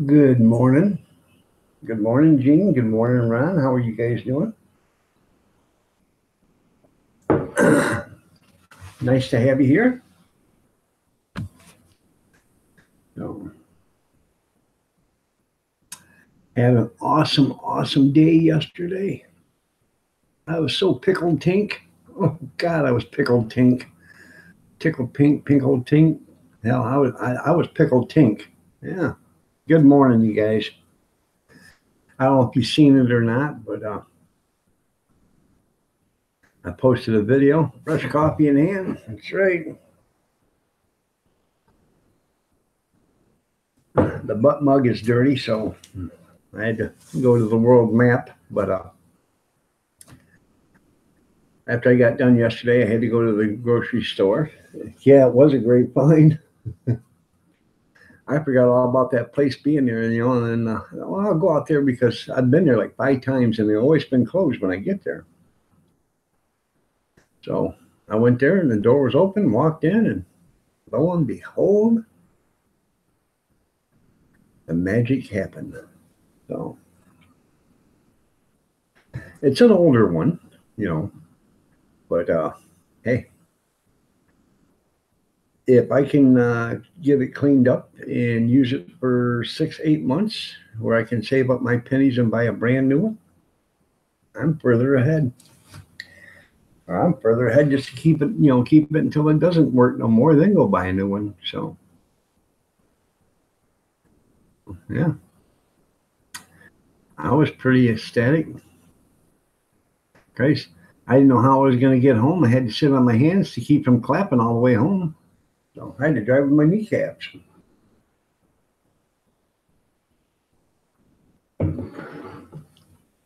Good morning. Good morning, Gene. Good morning, Ron. How are you guys doing? Nice to have you here. So, had an awesome day yesterday. I was so pickled tink. Oh God, I was pickled tink. Tickled pink, pickled tink. Hell, I was pickled tink. Yeah. Good morning, you guys. I don't know if you've seen it or not, but I posted a video. Fresh coffee in hand. That's right. The butt mug is dirty, so I had to go to the world map. But after I got done yesterday, I had to go to the grocery store. Yeah, it was a great find. I forgot all about that place being there, and then well, I'll go out there because I've been there like 5 times, and they've always been closed when I get there. So I went there, and the door was open, walked in, and lo and behold, the magic happened. So it's an older one, you know, but hey, if I can get it cleaned up and use it for 6, 8 months, where I can save up my pennies and buy a brand new one, I'm further ahead. Or I'm further ahead just to keep it until it doesn't work no more, then go buy a new one. So yeah, I was pretty ecstatic. Christ, I didn't know how I was going to get home. I had to sit on my hands to keep from clapping all the way home. So I had to drive with my kneecaps.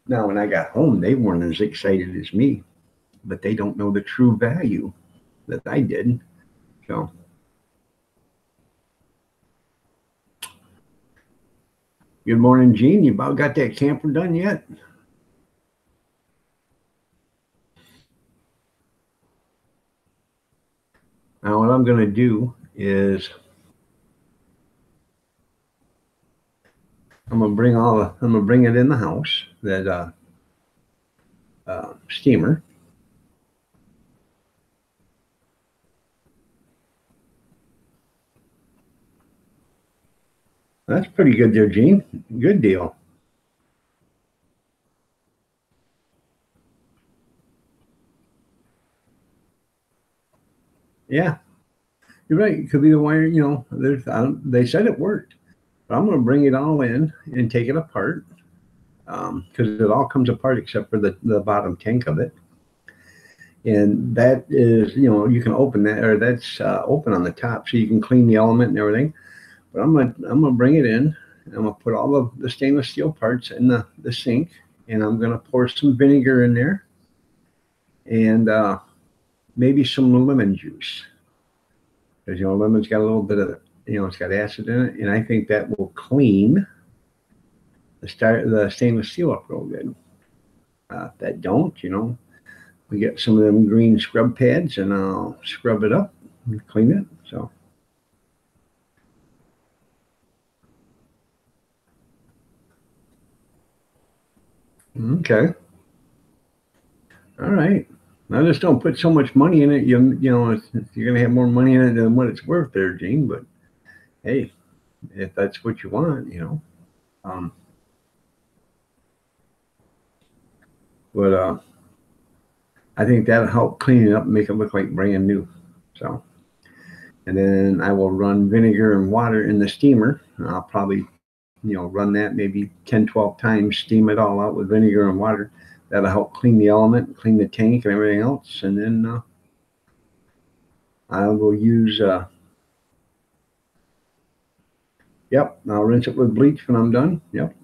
Now, when I got home, they weren't as excited as me, but they don't know the true value that I did. So, good morning, Gene. You about got that camper done yet? Now, what I'm going to do is I'm gonna bring it in the house, that steamer. That's pretty good there, Gene. Good deal. Yeah, you're right. It could be the wire. They said it worked, but I'm going to bring it all in and take it apart because it all comes apart except for the bottom tank of it. And that is, you can open that, or that's open on the top, so you can clean the element and everything. But I'm gonna bring it in. I'm gonna put all of the stainless steel parts in the sink, and I'm gonna pour some vinegar in there, and maybe some lemon juice, because lemon's got a little bit of, it's got acid in it, and I think that will clean the stainless steel up real good. If that don't, we get some of them green scrub pads, and I'll scrub it up and clean it. So okay, all right. Now just don't put so much money in it. You're gonna have more money in it than what it's worth, there, Gene. But hey, if that's what you want, Um, but I think that'll help clean it up and make it look like brand new. So, and then I will run vinegar and water in the steamer. I'll probably, run that maybe 10, 12 times, steam it all out with vinegar and water. That'll help clean the element, clean the tank and everything else. And then I will use, yep, I'll rinse it with bleach when I'm done. Yep.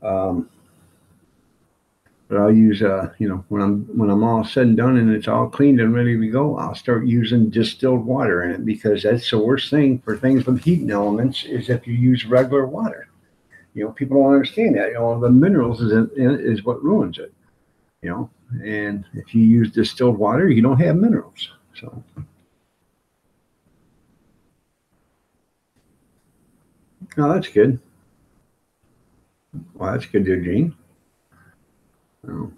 Um, but I'll use, when I'm all said and done and it's all cleaned and ready to go, I'll start using distilled water in it, because that's the worst thing for things with heating elements is if you use regular water. People don't understand that. The minerals is what ruins it. And if you use distilled water, you don't have minerals. So Oh, that's good. Well, that's good there, Gene. Oh,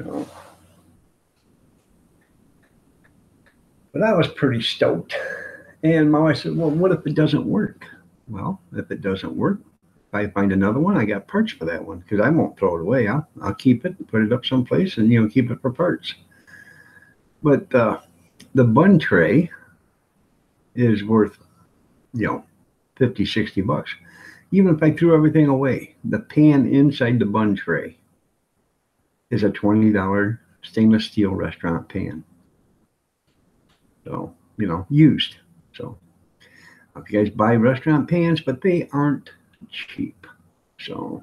oh. But I was pretty stoked. And my wife said, well, what if it doesn't work? Well, if it doesn't work, if I find another one, I got parts for that one because I won't throw it away. I'll keep it, put it up someplace, and keep it for parts. But the bun tray is worth 50, $60. Even if I threw everything away, the pan inside the bun tray is a $20 stainless steel restaurant pan. So used. So if you guys buy restaurant pans, but they aren't cheap. So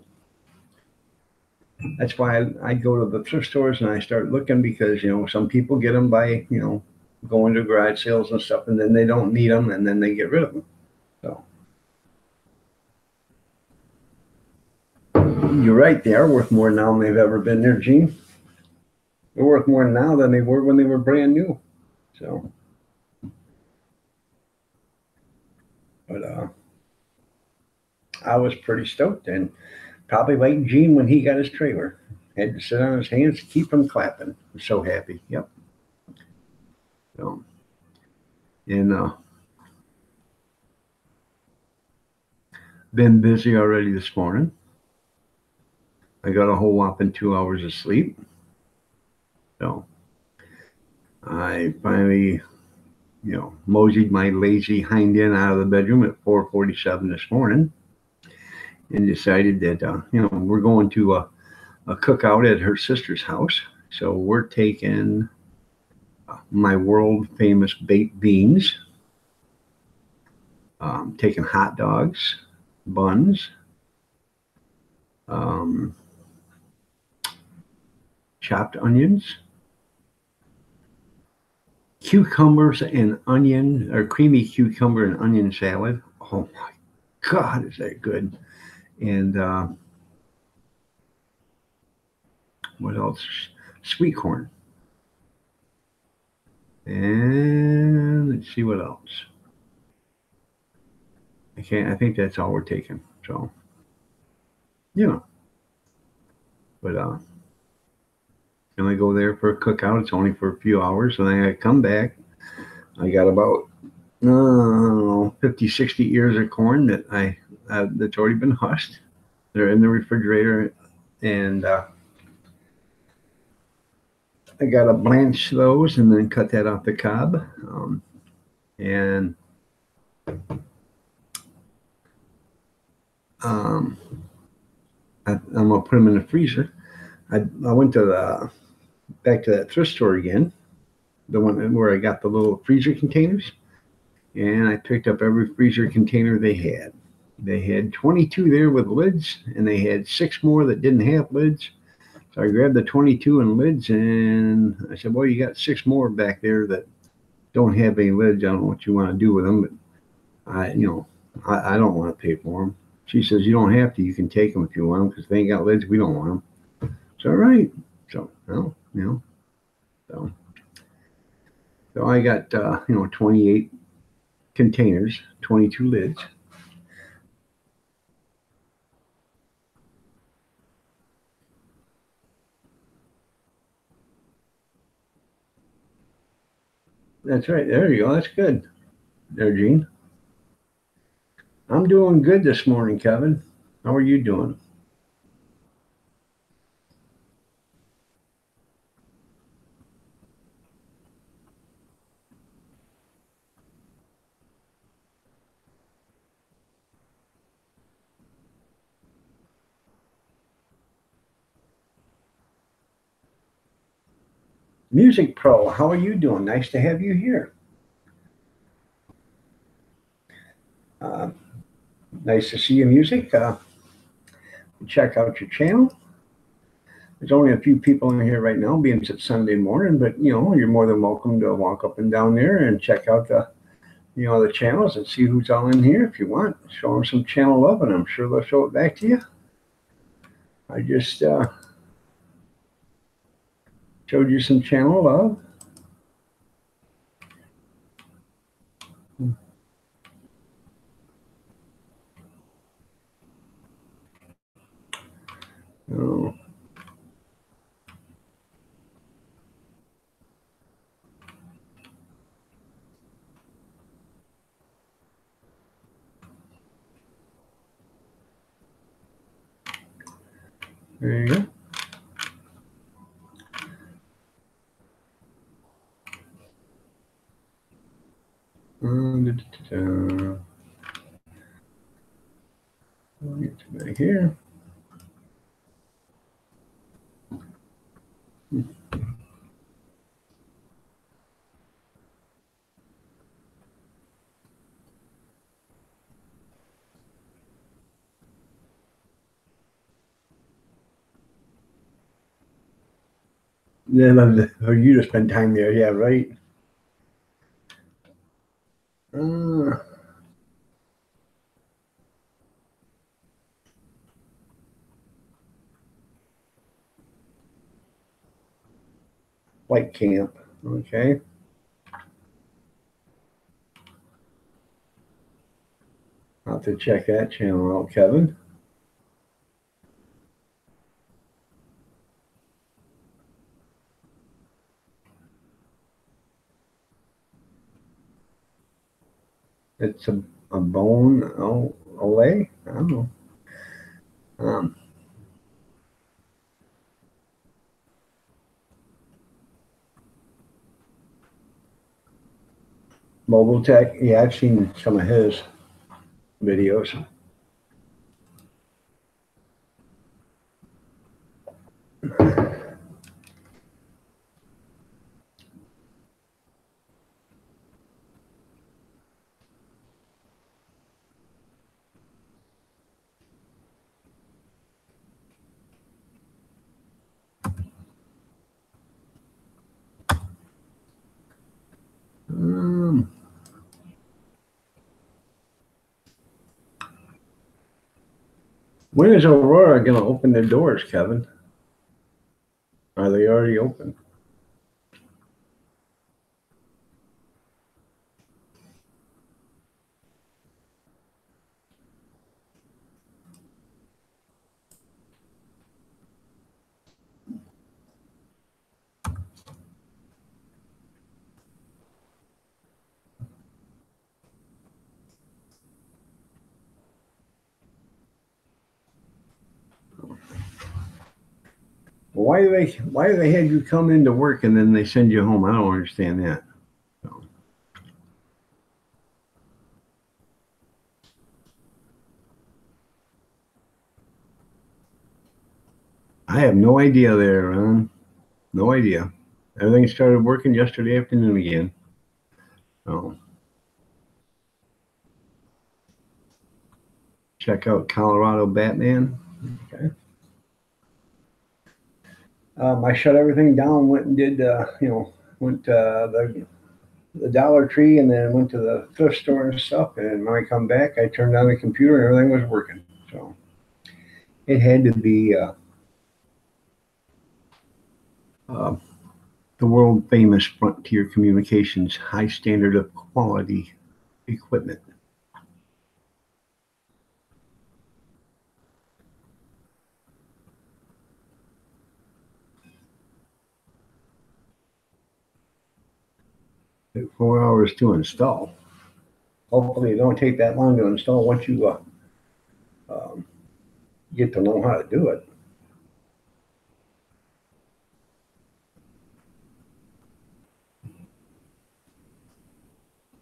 that's why I go to the thrift stores and I start looking because, some people get them by, going to garage sales and stuff, and then they don't need them and then they get rid of them. So you're right. They are worth more now than they've ever been there, Gene. They're worth more now than they were when they were brand new. So, but I was pretty stoked and probably like Gene when he got his trailer. Had to sit on his hands to keep him clapping. I'm so happy. Yep. So, and been busy already this morning. I got a whole whopping 2 hours of sleep. So I finally, moseyed my lazy hind end out of the bedroom at 4:47 this morning and decided that, we're going to a cookout at her sister's house. So we're taking my world famous baked beans, taking hot dogs, buns, chopped onions, cucumbers and onion, or creamy cucumber and onion salad. Oh my God, is that good? And what else? Sweet corn. And let's see what else. I think that's all we're taking. So, but and I go there for a cookout. It's only for a few hours, and then I come back. I got about 50, 60 ears of corn that's already been husked. They're in the refrigerator, and I gotta blanch those and then cut that off the cob, and I'm gonna put them in the freezer. I went to back to that thrift store again, the one where I got the little freezer containers, and I picked up every freezer container they had. They had 22 there with lids, and they had 6 more that didn't have lids. So I grabbed the 22 and lids, and I said, well, you got 6 more back there that don't have any lids. I don't know what you want to do with them, but I don't want to pay for them. She says, you don't have to. You can take them if you want them because if they ain't got lids, we don't want them. So, all right. So, so I got, 28 containers, 22 lids. That's right. There you go. That's good. There, Gene. I'm doing good this morning, Kevin. How are you doing? Music Pro, how are you doing? Nice to have you here. Uh, nice to see your music. Check out your channel. There's only a few people in here right now, being it's Sunday morning, but you're more than welcome to walk up and down there and check out the channels and see who's all in here if you want. Show them some channel love, and I'm sure they'll show it back to you. I just showed you some channel love. There you go. I'll get to back here. Yeah, or you just spend time there, yeah, right? White camp, okay. I'll have to check that channel out, Kevin. It's a bone Olay? I don't know. Mobile Tech, yeah, I've seen some of his videos. When is Aurora going to open their doors, Kevin? Are they already open? Why do they have you come into work and then they send you home? I don't understand that. So, I have no idea there, Ron. No idea. Everything started working yesterday afternoon again. So check out Colorado Batman. Okay. I shut everything down, went and did, went to the Dollar Tree and then went to the thrift store and stuff. And when I come back, I turned on the computer and everything was working. So it had to be uh, the world famous Frontier Communications high standard of quality equipment. Took 4 hours to install. Hopefully, it don't take that long to install once you um, get to know how to do it.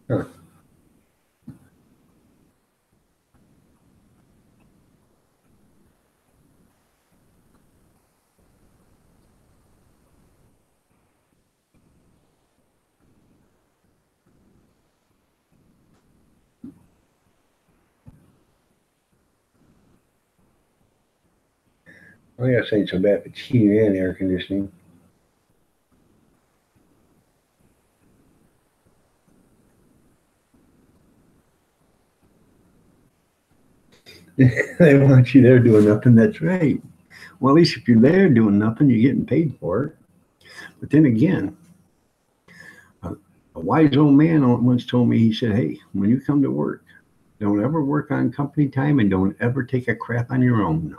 Huh. I guess ain't so bad if it's heating and air conditioning. They want you there doing nothing. That's right. Well, at least if you're there doing nothing, you're getting paid for it. But then again, a wise old man once told me, he said, hey, when you come to work, don't ever work on company time and don't ever take a crap on your own.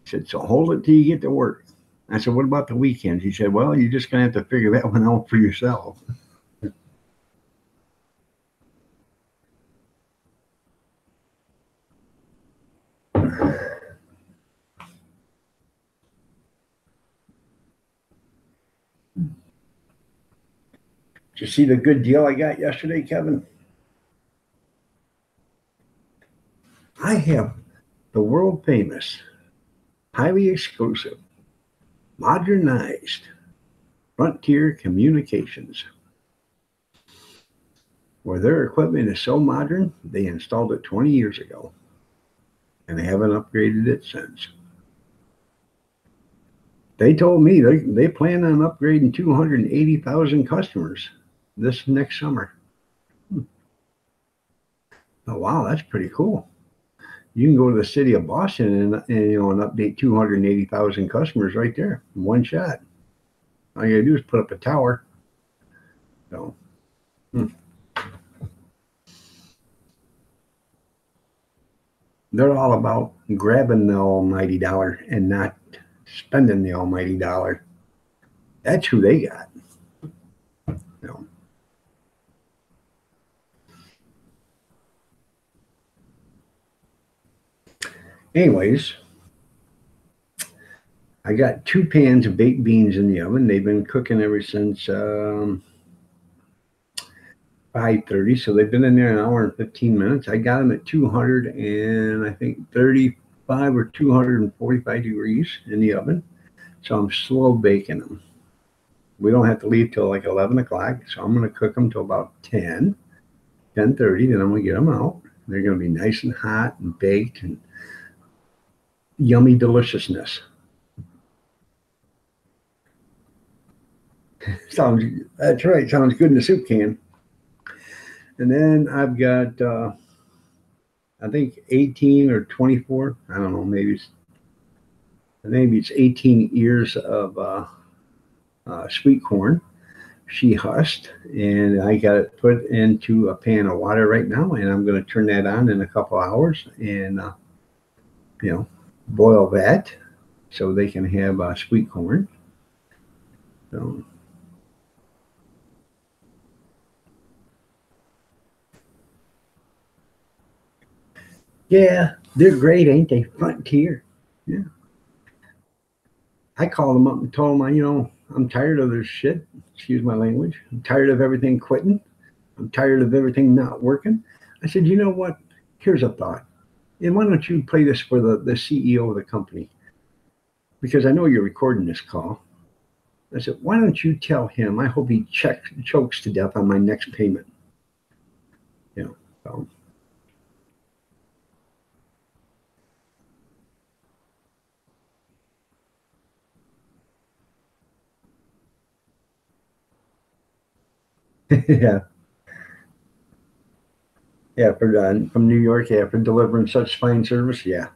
He said, so hold it till you get to work. I said, what about the weekends? He said, well, you're just going to have to figure that one out for yourself. Did you see the good deal I got yesterday, Kevin? I have the world famous, highly exclusive, modernized Frontier Communications, where their equipment is so modern, they installed it 20 years ago, and they haven't upgraded it since. They told me they plan on upgrading 280,000 customers this next summer. Oh, wow, that's pretty cool. You can go to the city of Boston and update 280,000 customers right there in one shot. All you gotta do is put up a tower. So, they're all about grabbing the almighty dollar and not spending the almighty dollar. That's who they got. So, anyways, I got 2 pans of baked beans in the oven. They've been cooking ever since 5:30, so they've been in there an hour and 15 minutes. I got them at 200 and I think 35 or 245 degrees in the oven. So I'm slow baking them. We don't have to leave till like 11 o'clock, so I'm going to cook them till about 10:30. Then I'm going to get them out. They're going to be nice and hot and baked and yummy deliciousness. That's right. Sounds good in the soup can. And then I've got, I think 18 or 24. I don't know. Maybe it's 18 ears of sweet corn. She husked, and I got it put into a pan of water right now, and I'm going to turn that on in a couple hours and boil that so they can have sweet corn. So. Yeah, they're great, ain't they? Frontier. Yeah. I called them up and told them, I'm tired of their shit. Excuse my language. I'm tired of everything quitting. I'm tired of everything not working. I said, you know what? Here's a thought. And why don't you play this for the CEO of the company? Because I know you're recording this call. I said, why don't you tell him I hope he chokes to death on my next payment? So. Yeah. Yeah, from New York, yeah, for delivering such fine service, yeah.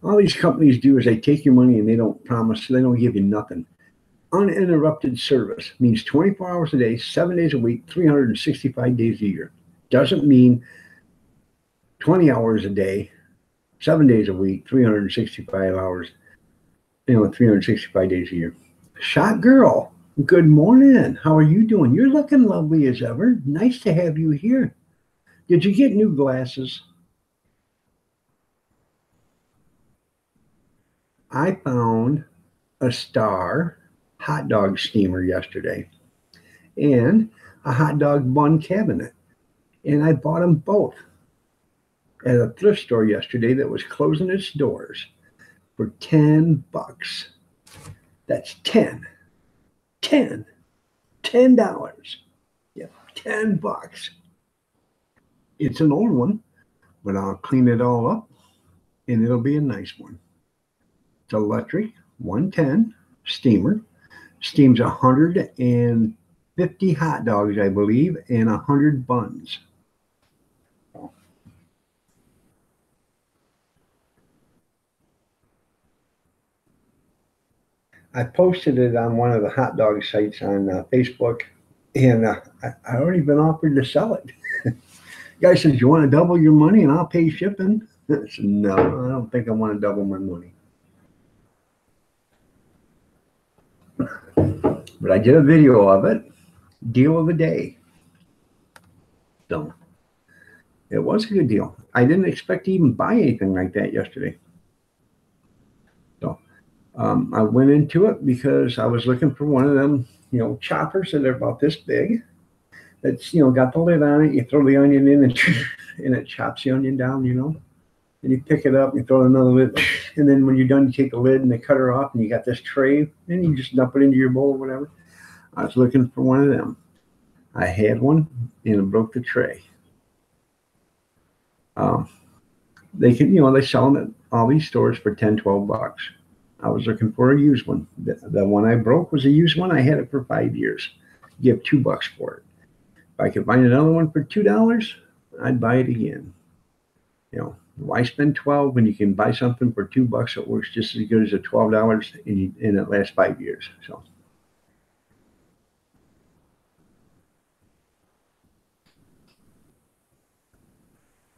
All these companies do is they take your money and they don't give you nothing. Uninterrupted service means 24 hours a day, 7 days a week, 365 days a year. Doesn't mean 20 hours a day, 7 days a week, 365 hours, 365 days a year. Shot girl, good morning. How are you doing? You're looking lovely as ever. Nice to have you here. Did you get new glasses? I found a Star hot dog steamer yesterday and a hot dog bun cabinet. And I bought them both at a thrift store yesterday that was closing its doors for $10. That's 10. $10. Yeah, $10. It's an old one, but I'll clean it all up and it'll be a nice one. It's electric, 110 steamer, steams 150 hot dogs, I believe, and 100 buns. I posted it on one of the hot dog sites on Facebook, and I already been offered to sell it. Guy says, you want to double your money and I'll pay shipping? I said, no, I don't think I want to double my money. But I did a video of it. Deal of the day. So it was a good deal. I didn't expect to even buy anything like that yesterday. So I went into it because I was looking for one of them choppers that are about this big. That's got the lid on it. You throw the onion in and it chops the onion down. And you pick it up, and you throw another lid, and then when you're done, you take the lid and the cutter off, and you got this tray, and you just dump it into your bowl or whatever. I was looking for one of them. I had one, and it broke the tray. They can, they sell them at all these stores for $10, $12. I was looking for a used one. The one I broke was a used one. I had it for 5 years. Give $2 for it. If I could find another one for $2, I'd buy it again. Why spend 12 when you can buy something for $2 that works just as good as a $12 and it lasts 5 years? So.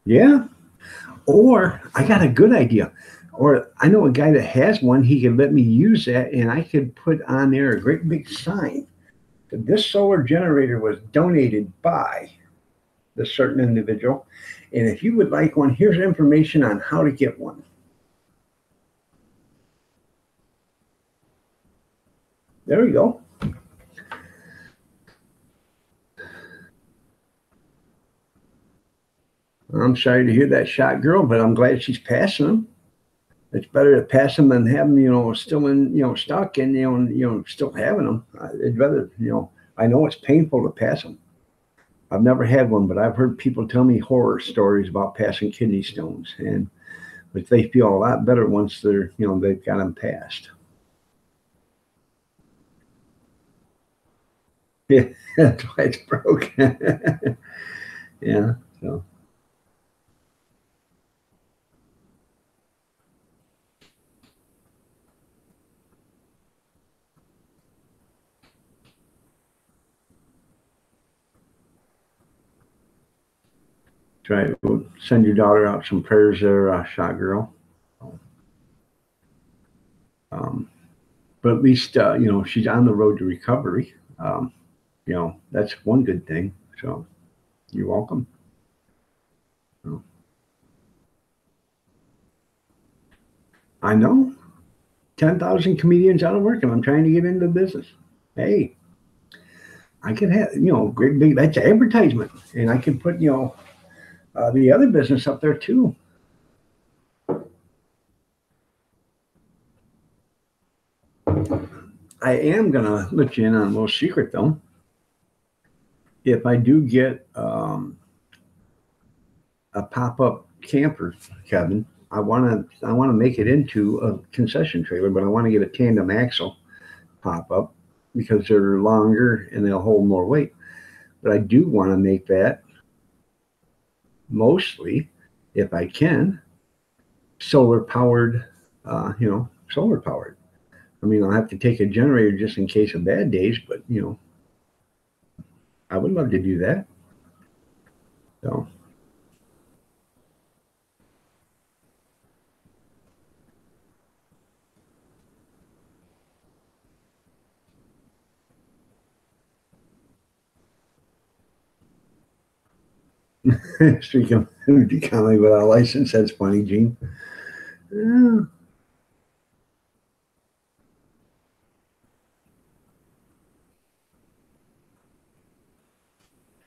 Yeah. Or I got a good idea. Or I know a guy that has one. He could let me use that, and I could put on there a great big sign that this solar generator was donated by the certain individual. And if you would like one, here's information on how to get one. There we go. I'm sorry to hear that, shot girl, but I'm glad she's passing them. It's better to pass them than have them, still in, stuck and, still having them. I'd rather, I know it's painful to pass them. I've never had one, but I've heard people tell me horror stories about passing kidney stones, but they feel a lot better once they're, they've got them passed. Yeah, that's why it's broke. Yeah, so. Try we'll send your daughter out some prayers there, shot girl. But at least she's on the road to recovery. That's one good thing. So you're welcome. So, I know 10,000 comedians out of work, and I'm trying to get into business. Hey, I could have great big, that's advertisement, and I could put the other business up there too. I am gonna let you in on a little secret though. If I do get a pop-up camper, Kevin, I wanna make it into a concession trailer, but I want to get a tandem axle pop-up because they're longer and they'll hold more weight. But I do want to make that mostly, if I can, solar powered. Solar powered. I mean, I'll have to take a generator just in case of bad days, but I would love to do that. So. Speaking of decoming without a license, that's funny, Gene. Yeah.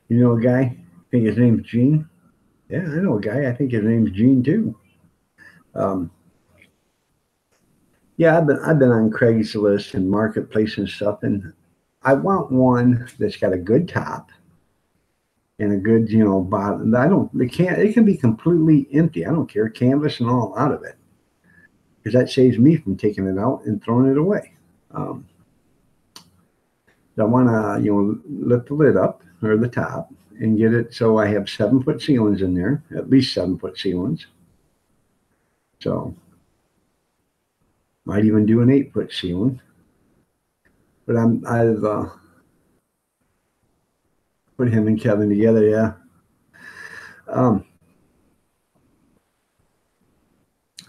You know a guy? I think his name's Gene. Yeah, I know a guy. I think his name's Gene too. Um, yeah, I've been on Craigslist and Marketplace and stuff, and I want one that's got a good top and a good, bottom. I don't. It can be completely empty. I don't care, canvas and all out of it, because that saves me from taking it out and throwing it away. Um, I want to, lift the lid up or the top and get it so I have 7-foot ceilings in there, at least 7-foot ceilings. So might even do an 8-foot ceiling. But I've put him and Kevin together, yeah.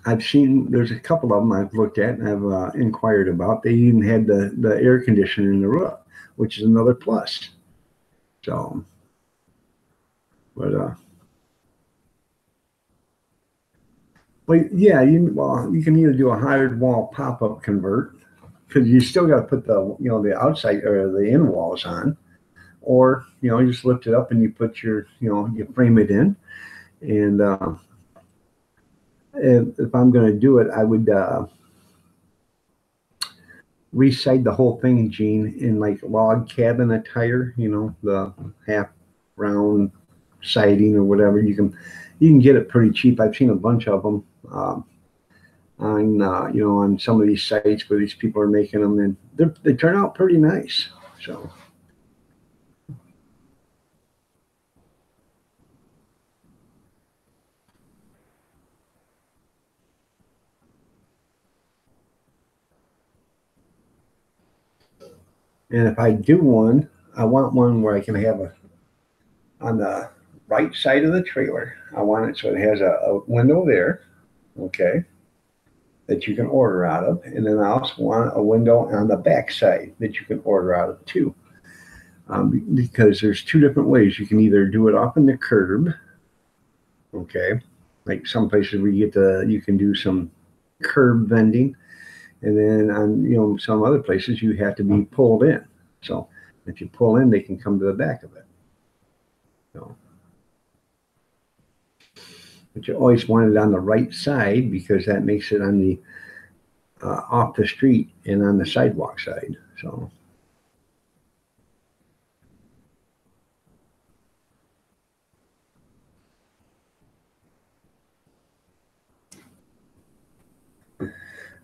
I've seen there's a couple of them I've looked at and I've inquired about. They even had the air conditioner in the roof, which is another plus. So, but yeah, you can either do a hard wall pop up convert, because you still got to put the the outside or the in walls on, or you just lift it up and you put your you frame it in. And if I'm going to do it, I would reside the whole thing, Gene, in like log cabin attire. The half round siding or whatever. You can get it pretty cheap. I've seen a bunch of them. On on some of these sites where these people are making them, and they turn out pretty nice. So and if I do one, I want one where I can have a on the right side of the trailer. I want it so it has a window there, okay, that you can order out of, and then I also want a window on the back side that you can order out of too. Because there's two different ways. You can either do it off in the curb, okay, like some places where you can do some curb vending, and then on some other places you have to be pulled in. So if you pull in, they can come to the back of it. So, but you always want it on the right side because that makes it on the off the street and on the sidewalk side. So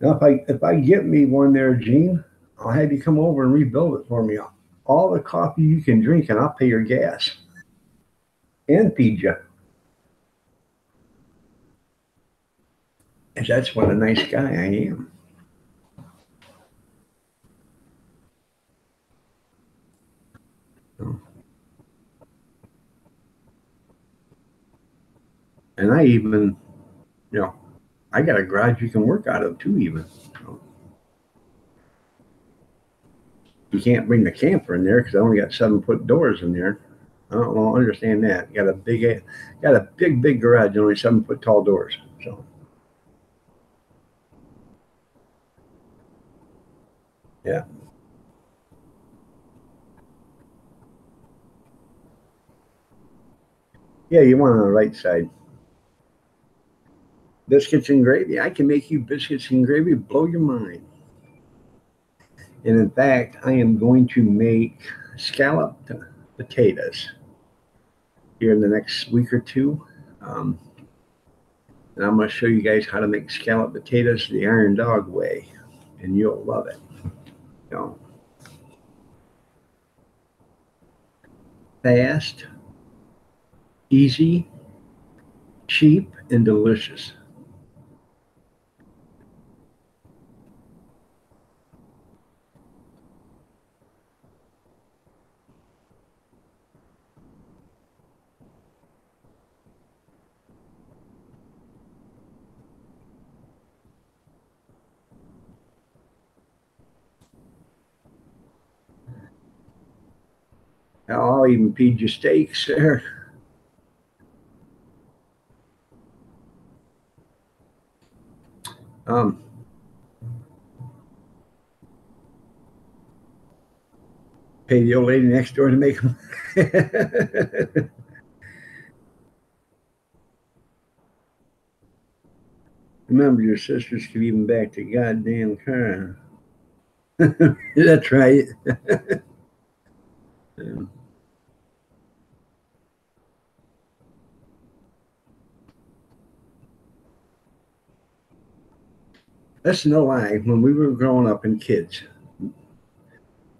now if I get me one there, Gene, I'll have you come over and rebuild it for me. All the coffee you can drink, and I'll pay your gas and feed you. And that's what a nice guy I am. So, and I even, you know, I got a garage you can work out of too. Even so, you can't bring the camper in there because I only got 7-foot doors in there. I don't understand that. Got a big garage, only 7-foot tall doors. So yeah, yeah. You want on the right side. Biscuits and gravy. I can make you biscuits and gravy blow your mind. And in fact, I am going to make scalloped potatoes here in the next week or two. Um, and I'm going to show you guys how to make scalloped potatoes the Iron Dog way, and you'll love it. You know, fast, easy, cheap, and delicious. I'll even feed you steaks there. Um, Pay the old lady next door to make them. Remember, your sisters could even back the goddamn car. That's right. Um, that's no lie. When we were growing up and kids,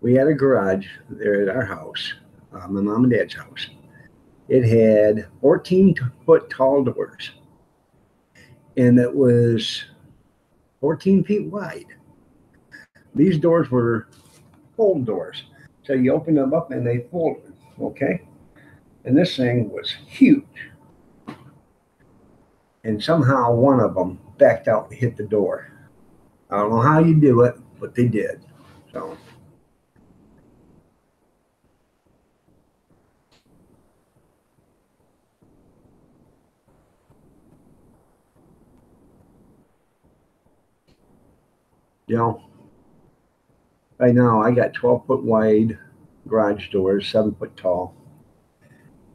we had a garage there at our house, my mom and dad's house. It had 14-foot tall doors, and it was 14 feet wide. These doors were fold doors. So you open them up and they folded, okay? And this thing was huge. And somehow one of them backed out and hit the door. I don't know how you do it, but they did. So, you know, right now I got 12-foot wide garage doors, 7 foot tall,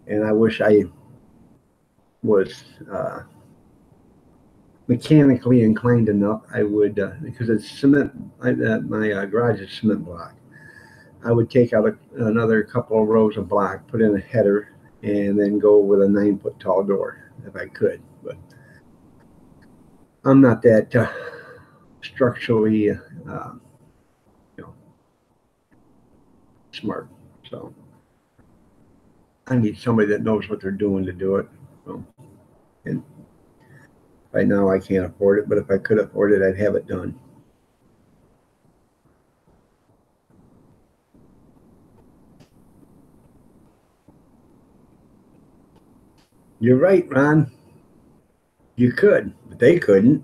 and I wish I was mechanically inclined enough. I would because it's cement. My garage is cement block. I would take out another couple of rows of block, put in a header, and then go with a 9 foot tall door if I could. But I'm not that structurally, you know, smart. So I need somebody that knows what they're doing to do it. So, and right now I can't afford it, but if I could afford it, I'd have it done. You're right, Ron. You could, but they couldn't.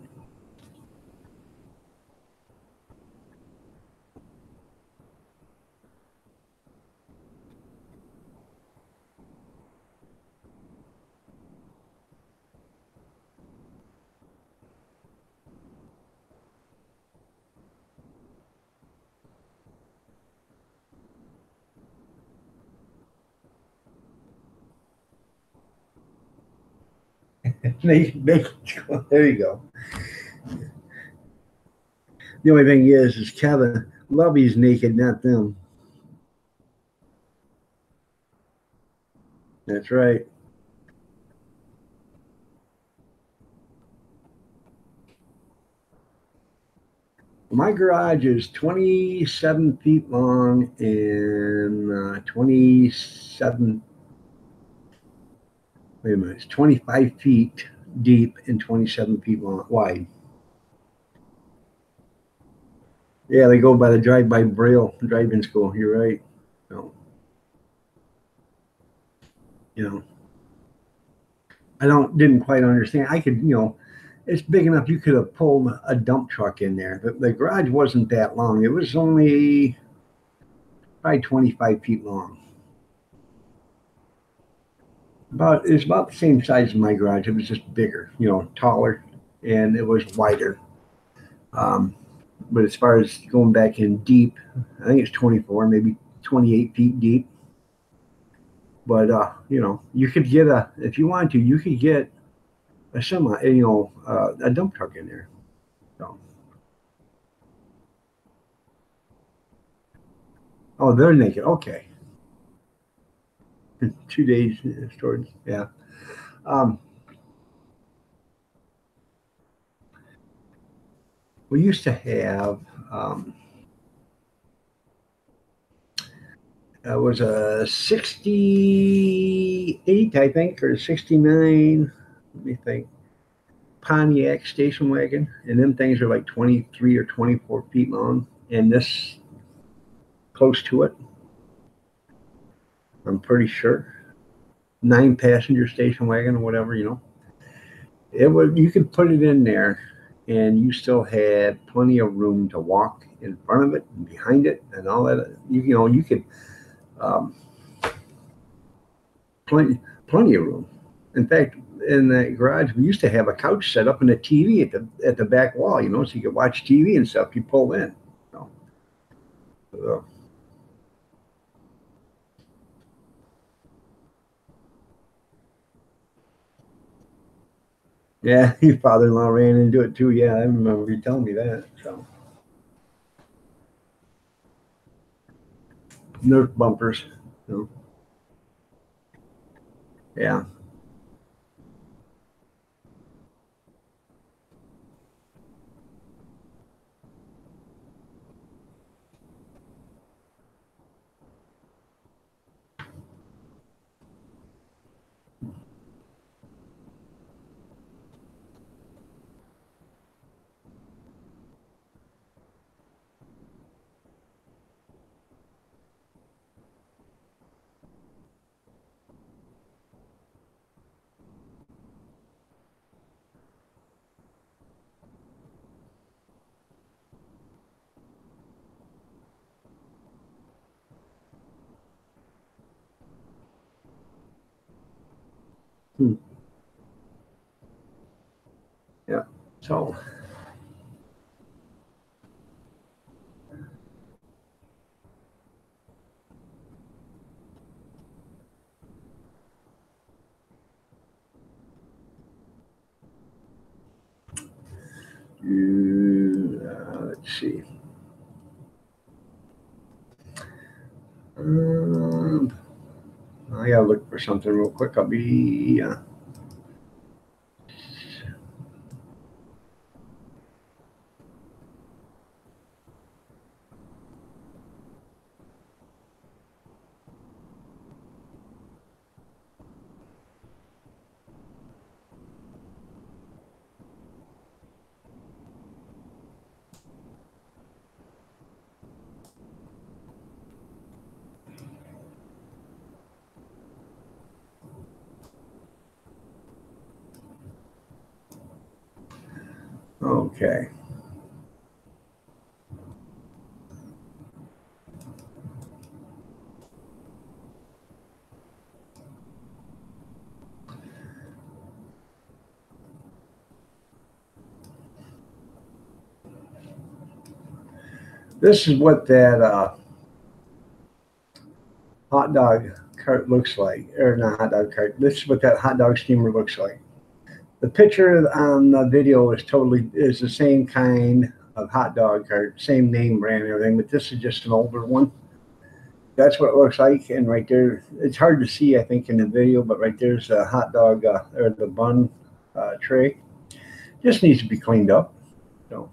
They, there you go. The only thing is Kevin Lovey's naked, not them. That's right. My garage is 27 feet long and 27, wait a minute, it's 25 feet deep and 27 feet long, wide. Yeah, they go by the drive-by Braille driving school. You're right. So, you know, I didn't quite understand. I could, it's big enough you could have pulled a dump truck in there. The garage wasn't that long. It was only probably 25 feet long. It's about the same size as my garage. It was just bigger, taller, and it was wider. Um, but as far as going back in deep, I think it's 24, maybe 28 feet deep. But you could get if you wanted to, you could get a semi, a dump truck in there. So, oh, they're naked. Okay, 2 days storage. Yeah. Um, we used to have. Um, it was a 68, I think, or 69. Let me think. Pontiac station wagon, and them things are like 23 or 24 feet long, and this close to it. I'm pretty sure 9 passenger station wagon or whatever. It would you could put it in there, and you still had plenty of room to walk in front of it and behind it and all that. You could um, plenty of room. In fact, in the garage, we used to have a couch set up and a TV at the back wall, so you could watch TV and stuff. You pull in. So, uh, yeah, your father-in-law ran into it too. Yeah, I remember you telling me that. So, Nerf bumpers. So, yeah. Hmm. Yeah. So, Let's see. I gotta look for something real quick. I'll be. Okay. This is what that hot dog cart looks like, or not hot dog cart. This is what that hot dog steamer looks like. The picture on the video is the same kind of hot dog cart, same name brand and everything, but this is just an older one. That's what it looks like. And right there, it's hard to see, I think, in the video, but right there's a hot dog or the bun tray. Just needs to be cleaned up. So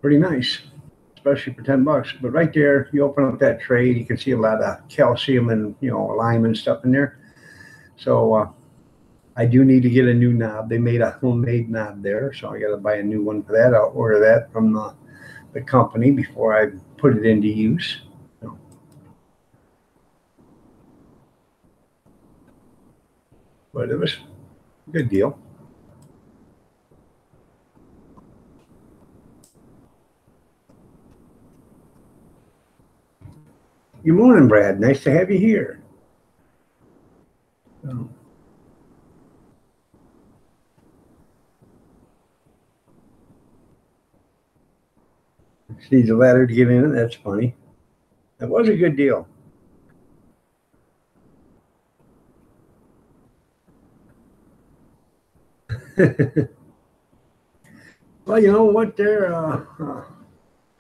pretty nice, especially for $10. But right there, you open up that tray, you can see a lot of calcium and lime and stuff in there. So I do need to get a new knob. They made a homemade knob there, so I got to buy a new one for that. I'll order that from the company before I put it into use. So. But it was a good deal. Good morning, Brad. Nice to have you here. So. Needs a ladder to get in it. That's funny. That was a good deal. Well, you know what there,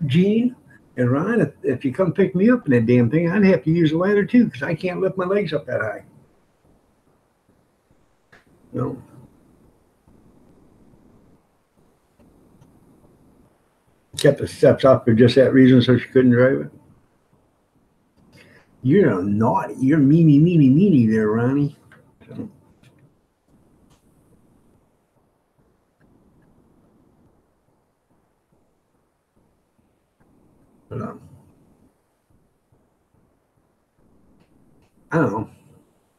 Gene and Ron, if you come pick me up in that damn thing, I'd have to use a ladder too because I can't lift my legs up that high. No. Kept the steps off for just that reason, so she couldn't drive it. You're a naughty. You're meanie there, Ronnie. So. But, I don't know.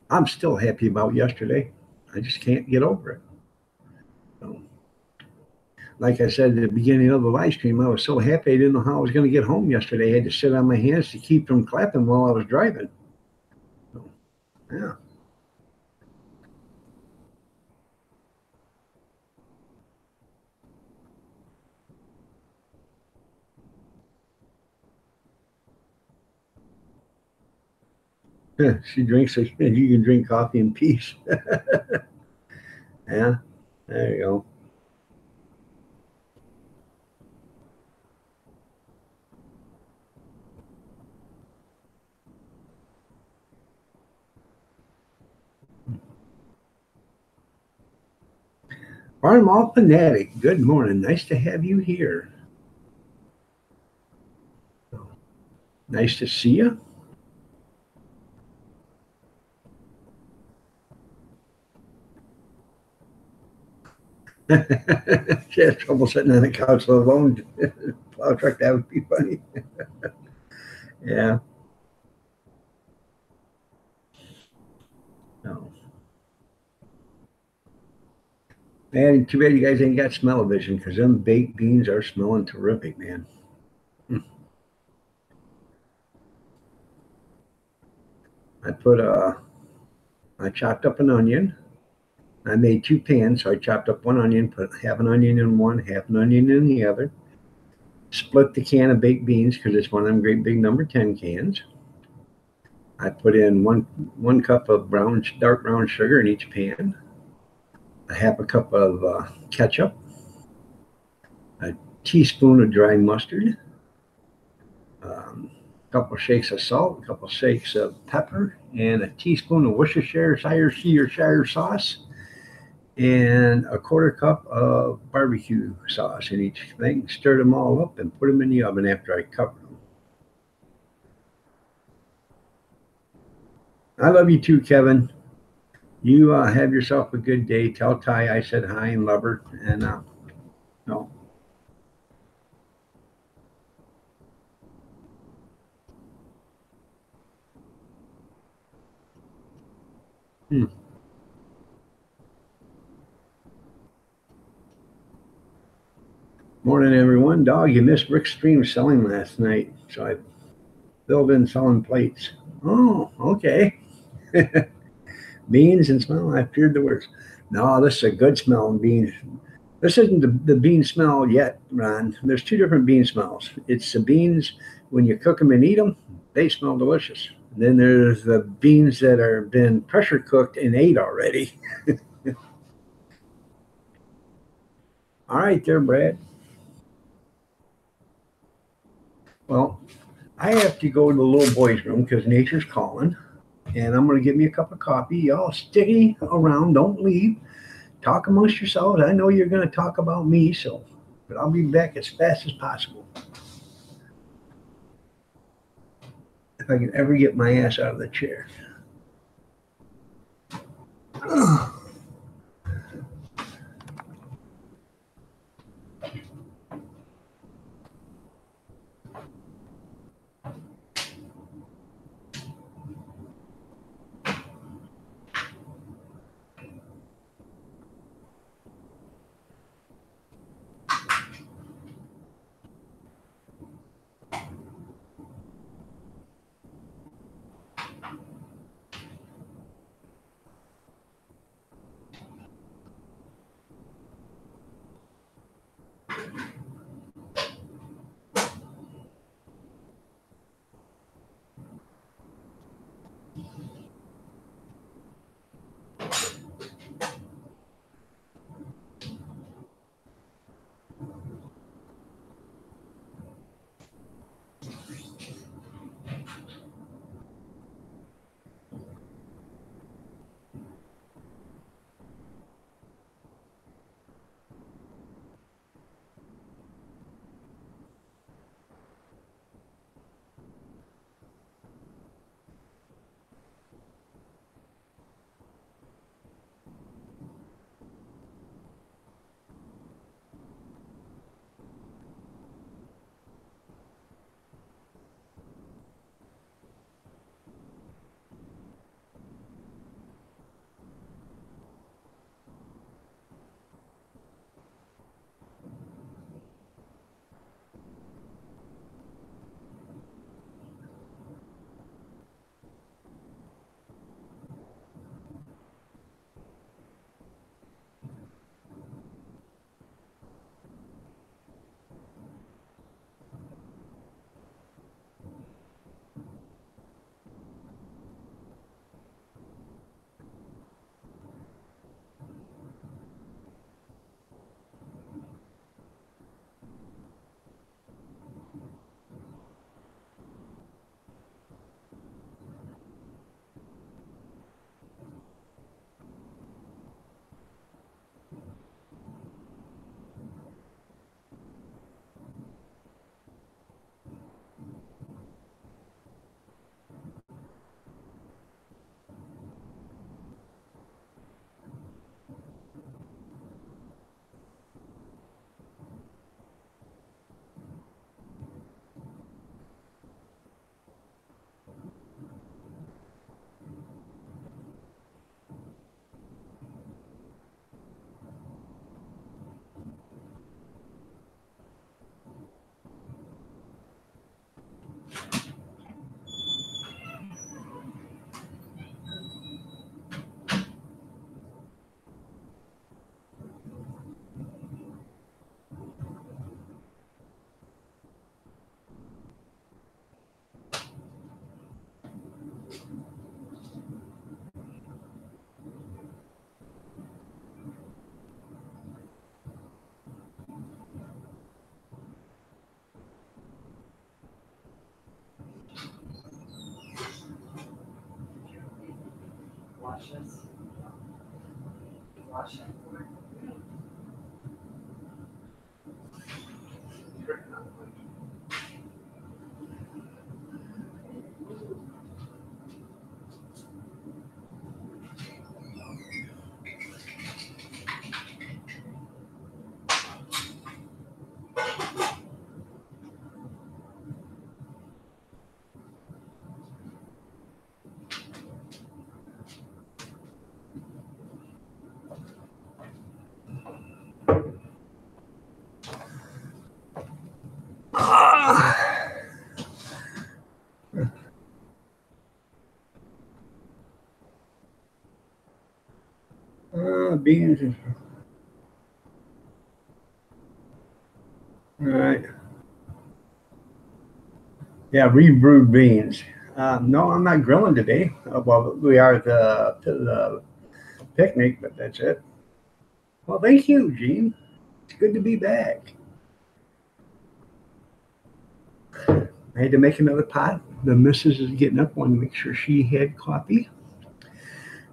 I'm still happy about yesterday. I just can't get over it. So, like I said at the beginning of the live stream, I was so happy I didn't know how I was going to get home yesterday. I had to sit on my hands to keep from clapping while I was driving. So, yeah. She drinks it, and you can drink coffee in peace. Yeah, there you go. Farm All Fanatic, good morning. Nice to have you here. Nice to see you. She had trouble sitting on the couch alone. Plow truck, that would be funny. Yeah. No. Man, too bad you guys ain't got smell-o-vision because them baked beans are smelling terrific, man. I chopped up an onion. I made 2 pans, so I chopped up 1 onion, put half an onion in one, half an onion in the other. Split the can of baked beans because it's one of them great big number 10 cans. I put in one cup of dark brown sugar in each pan. a half a cup of ketchup, a teaspoon of dry mustard, a couple of shakes of salt, a couple of shakes of pepper, and a teaspoon of Worcestershire sauce, and a quarter cup of barbecue sauce in each thing. Stir them all up and put them in the oven after I cover them. I love you too, Kevin. You have yourself a good day. Tell Ty I said hi and love her. And no. Hmm. Morning, everyone. Dog, you missed Rick Stream selling last night, so I filled in selling plates. Oh, okay. Beans and smell. I feared the worst. No, this is a good smelling bean. This isn't the bean smell yet, Ron. There's two different bean smells. It's the beans when you cook them and eat them, they smell delicious. And then there's the beans that are been pressure cooked and ate already. All right, there, Brad. Well, I have to go to the little boy's room because nature's calling, and I'm going to get me a cup of coffee. Y'all stay around, don't leave. Talk amongst yourselves. I know you're going to talk about me, so, but I'll be back as fast as possible if I can ever get my ass out of the chair. Beans. All right. Yeah, rebrewed beans. No, I'm not grilling today. Well, we are at the picnic, but that's it. Well, thank you, Gene. It's good to be back. I had to make another pot. The missus is getting up. Wanted to make sure she had coffee.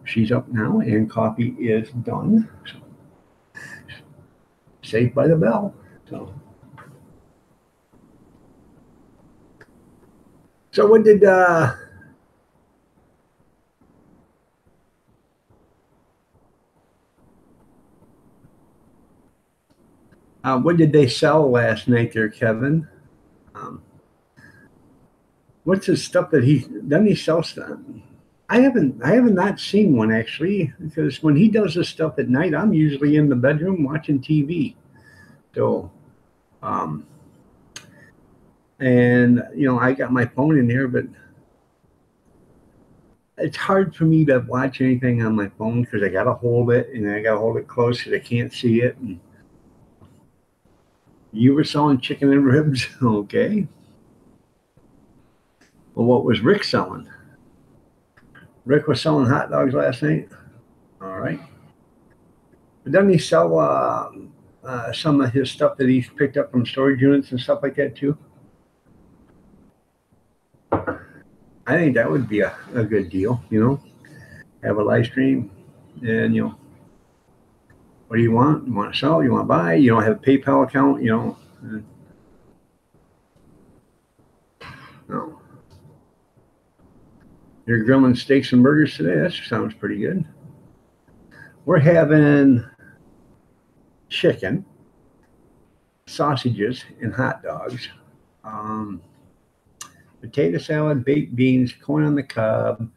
She's up now, and coffee is done. So, saved by the bell. So what did what did they sell last night there, Kevin? Um, what's his stuff that he doesn't he sell stuff? I haven't not seen one actually, because when he does this stuff at night, I'm usually in the bedroom watching TV. So um and I got my phone in there, but it's hard for me to watch anything on my phone because I gotta hold it and I gotta hold it close because I can't see it. And you were selling chicken and ribs, okay? Well, what was Rick selling? Rick was selling hot dogs last night. All right. But doesn't he sell some of his stuff that he's picked up from storage units and stuff like that too? I think that would be a good deal, have a live stream and, what do you want? You want to sell? You want to buy? You don't have a PayPal account, No. You're grilling steaks and burgers today? That sounds pretty good. We're having chicken, sausages, and hot dogs. Potato salad, baked beans, corn on the cob,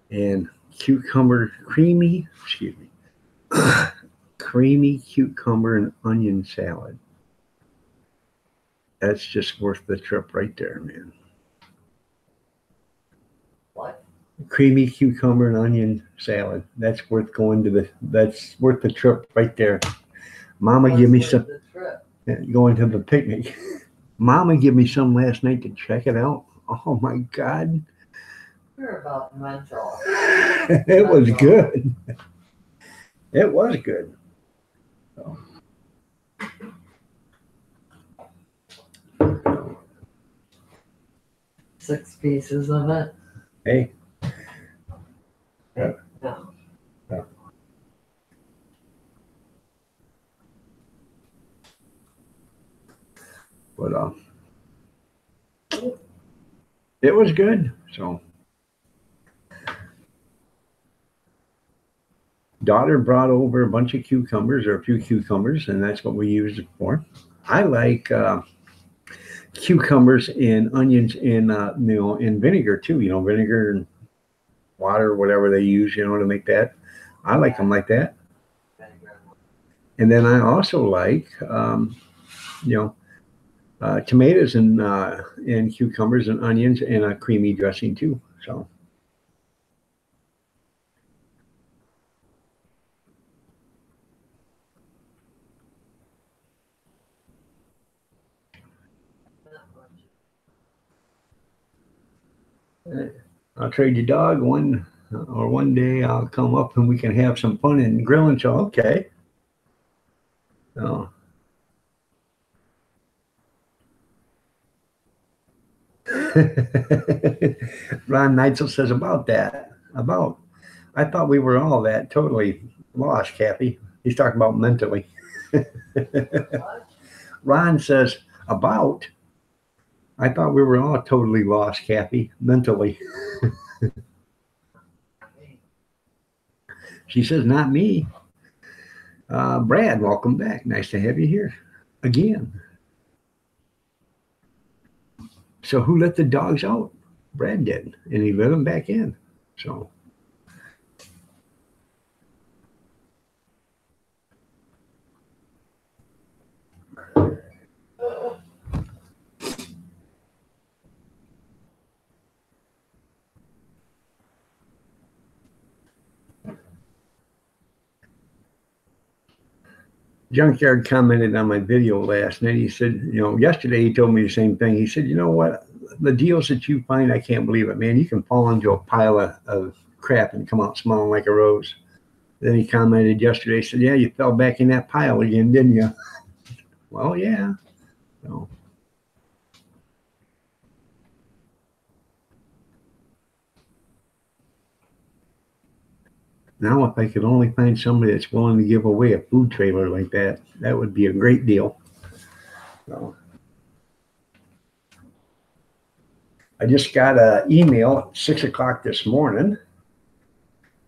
and creamy cucumber and onion salad. That's just worth the trip right there, man. What? Creamy cucumber and onion salad. That's worth that's worth the trip right there. Mama give me some going to the picnic. Mama gave me some last night to check it out. Oh my God. You're about mental. It was good. It was good. So. 6 pieces of it. Hey. Yeah. No. No. But it was good. So daughter brought over a bunch of cucumbers or a few cucumbers, and that's what we used it for. I like cucumbers and onions in in vinegar too. Vinegar and water, whatever they use, to make that. I like them like that. And then I also like tomatoes and cucumbers and onions and a creamy dressing too. So. I'll trade your dog one day. I'll come up and we can have some fun and grilling. So okay. So. Ron Neitzel says about that. I thought we were all that totally lost, Kathy. He's talking about mentally. Ron says, About? I thought we were all totally lost, Kathy, mentally. She says, not me. Brad, welcome back. Nice to have you here again. So who let the dogs out? Brad did, and he let them back in. So Junkyard commented on my video last night. He said, yesterday he told me the same thing. He said, you know what? The deals that you find, I can't believe it, man. You can fall into a pile of crap and come out smelling like a rose. Then he commented yesterday, said, yeah, you fell back in that pile again, didn't you? Well, yeah. So. Now, if I could only find somebody that's willing to give away a food trailer like that, that would be a great deal. So, I just got an email at 6 o'clock this morning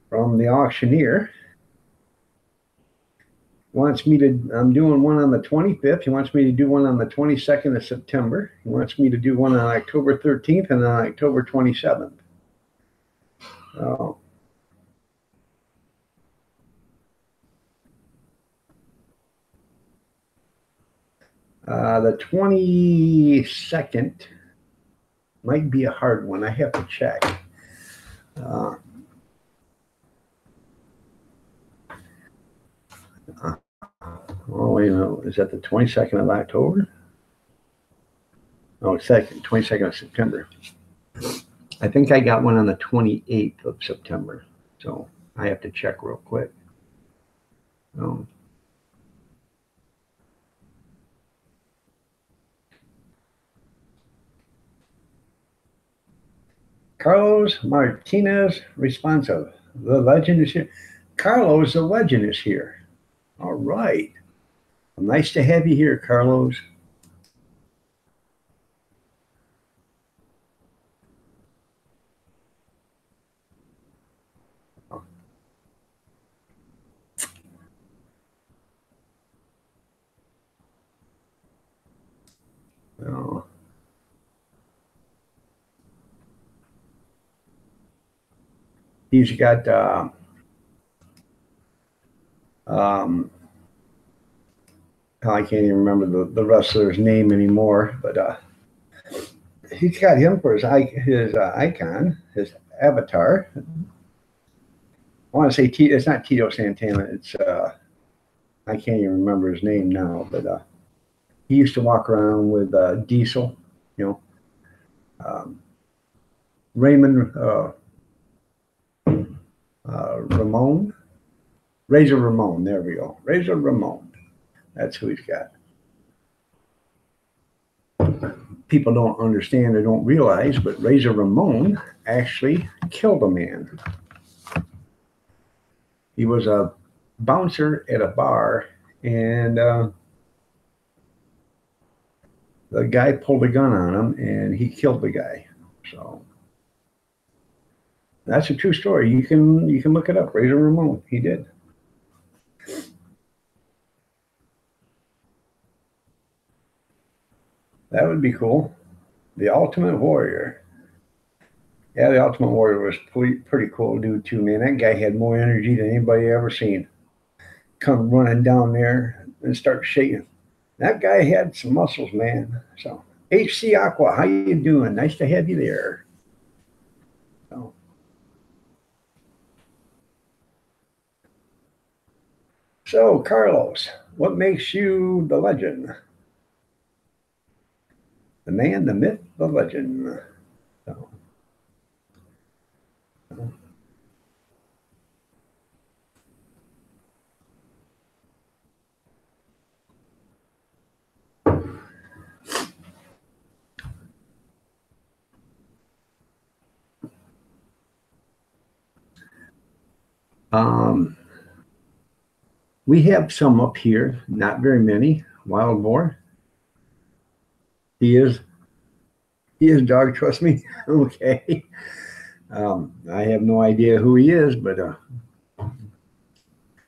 from the auctioneer. Wants me to, I'm doing one on the 25th. He wants me to do one on the 22nd of September. He wants me to do one on October 13th and on October 27th. The 22nd might be a hard one. I have to check. Oh, wait a minute. Is that the 22nd of October? Oh, 22nd of September. I think I got one on the 28th of September. So I have to check real quick. Carlos Martinez responsive. The legend is here. Carlos, the legend is here. All right. Well, nice to have you here, Carlos. Oh. He's got I can't even remember the wrestler's name anymore, but he's got him for his icon, his avatar. I want to say it's not Tito Santana. It's I can't even remember his name now, but he used to walk around with Diesel, Raymond Ramon, Razor Ramon. There we go, Razor Ramon. That's who he's got. People don't understand or don't realize, but Razor Ramon actually killed a man. He was a bouncer at a bar, and the guy pulled a gun on him, and he killed the guy. So that's a true story. You can look it up. Razor Ramon, he did. That would be cool. The Ultimate Warrior. Yeah, the Ultimate Warrior was pretty cool dude too, man. That guy had more energy than anybody ever seen. Come running down there and start shaking. That guy had some muscles, man. So, HC Aqua, how you doing? Nice to have you there. So, Carlos, what makes you the legend? The man, the myth, the legend. So, we have some up here, not very many. Wild boar. He is. He is dog. Trust me. Okay. I have no idea who he is, but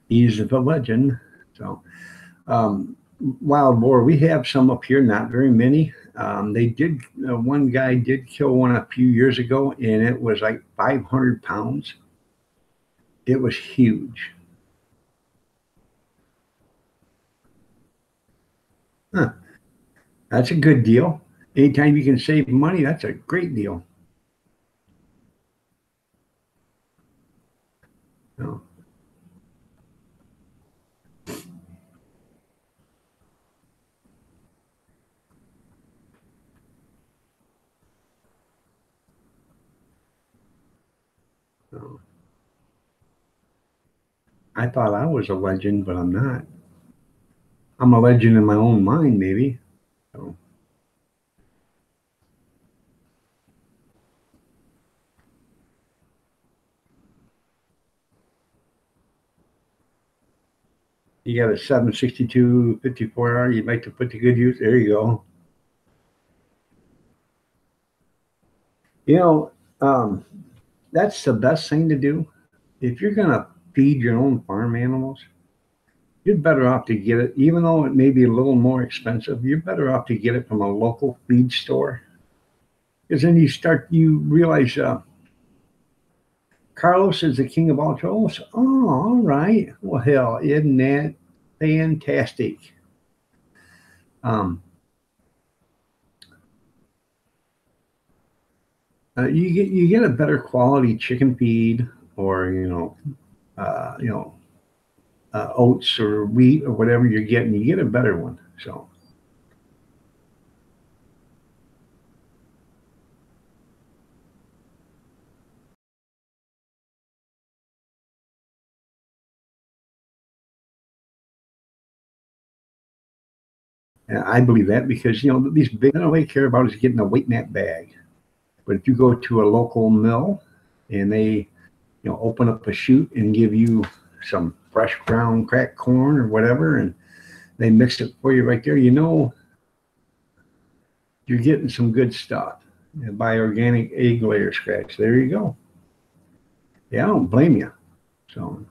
he's a legend. So, wild boar. We have some up here, not very many. They did. One guy did kill one a few years ago, and it was like 500 pounds. It was huge. Huh. That's a good deal. Anytime you can save money, that's a great deal. So, so I thought I was a legend, but I'm not. I'm a legend in my own mind, maybe. So, you got a 762 54R you'd like to put to good use. There you go. You know, um, that's the best thing to do. If you're going to feed your own farm animals, you're better off to get it, even though it may be a little more expensive, you're better off to get it from a local feed store. Because then you realize Carlos is the king of all trolls. Oh, all right. Well, hell, isn't that fantastic? Um, you get a better quality chicken feed, or you know oats or wheat or whatever you're getting. You get a better one. So and I believe that because these big, all they care about is getting a weight in that bag. But if you go to a local mill and they open up a chute and give you some fresh ground cracked corn or whatever, and they mix it for you right there, you're getting some good stuff. And buy organic egg layer scratch. There you go. Yeah, I don't blame you. So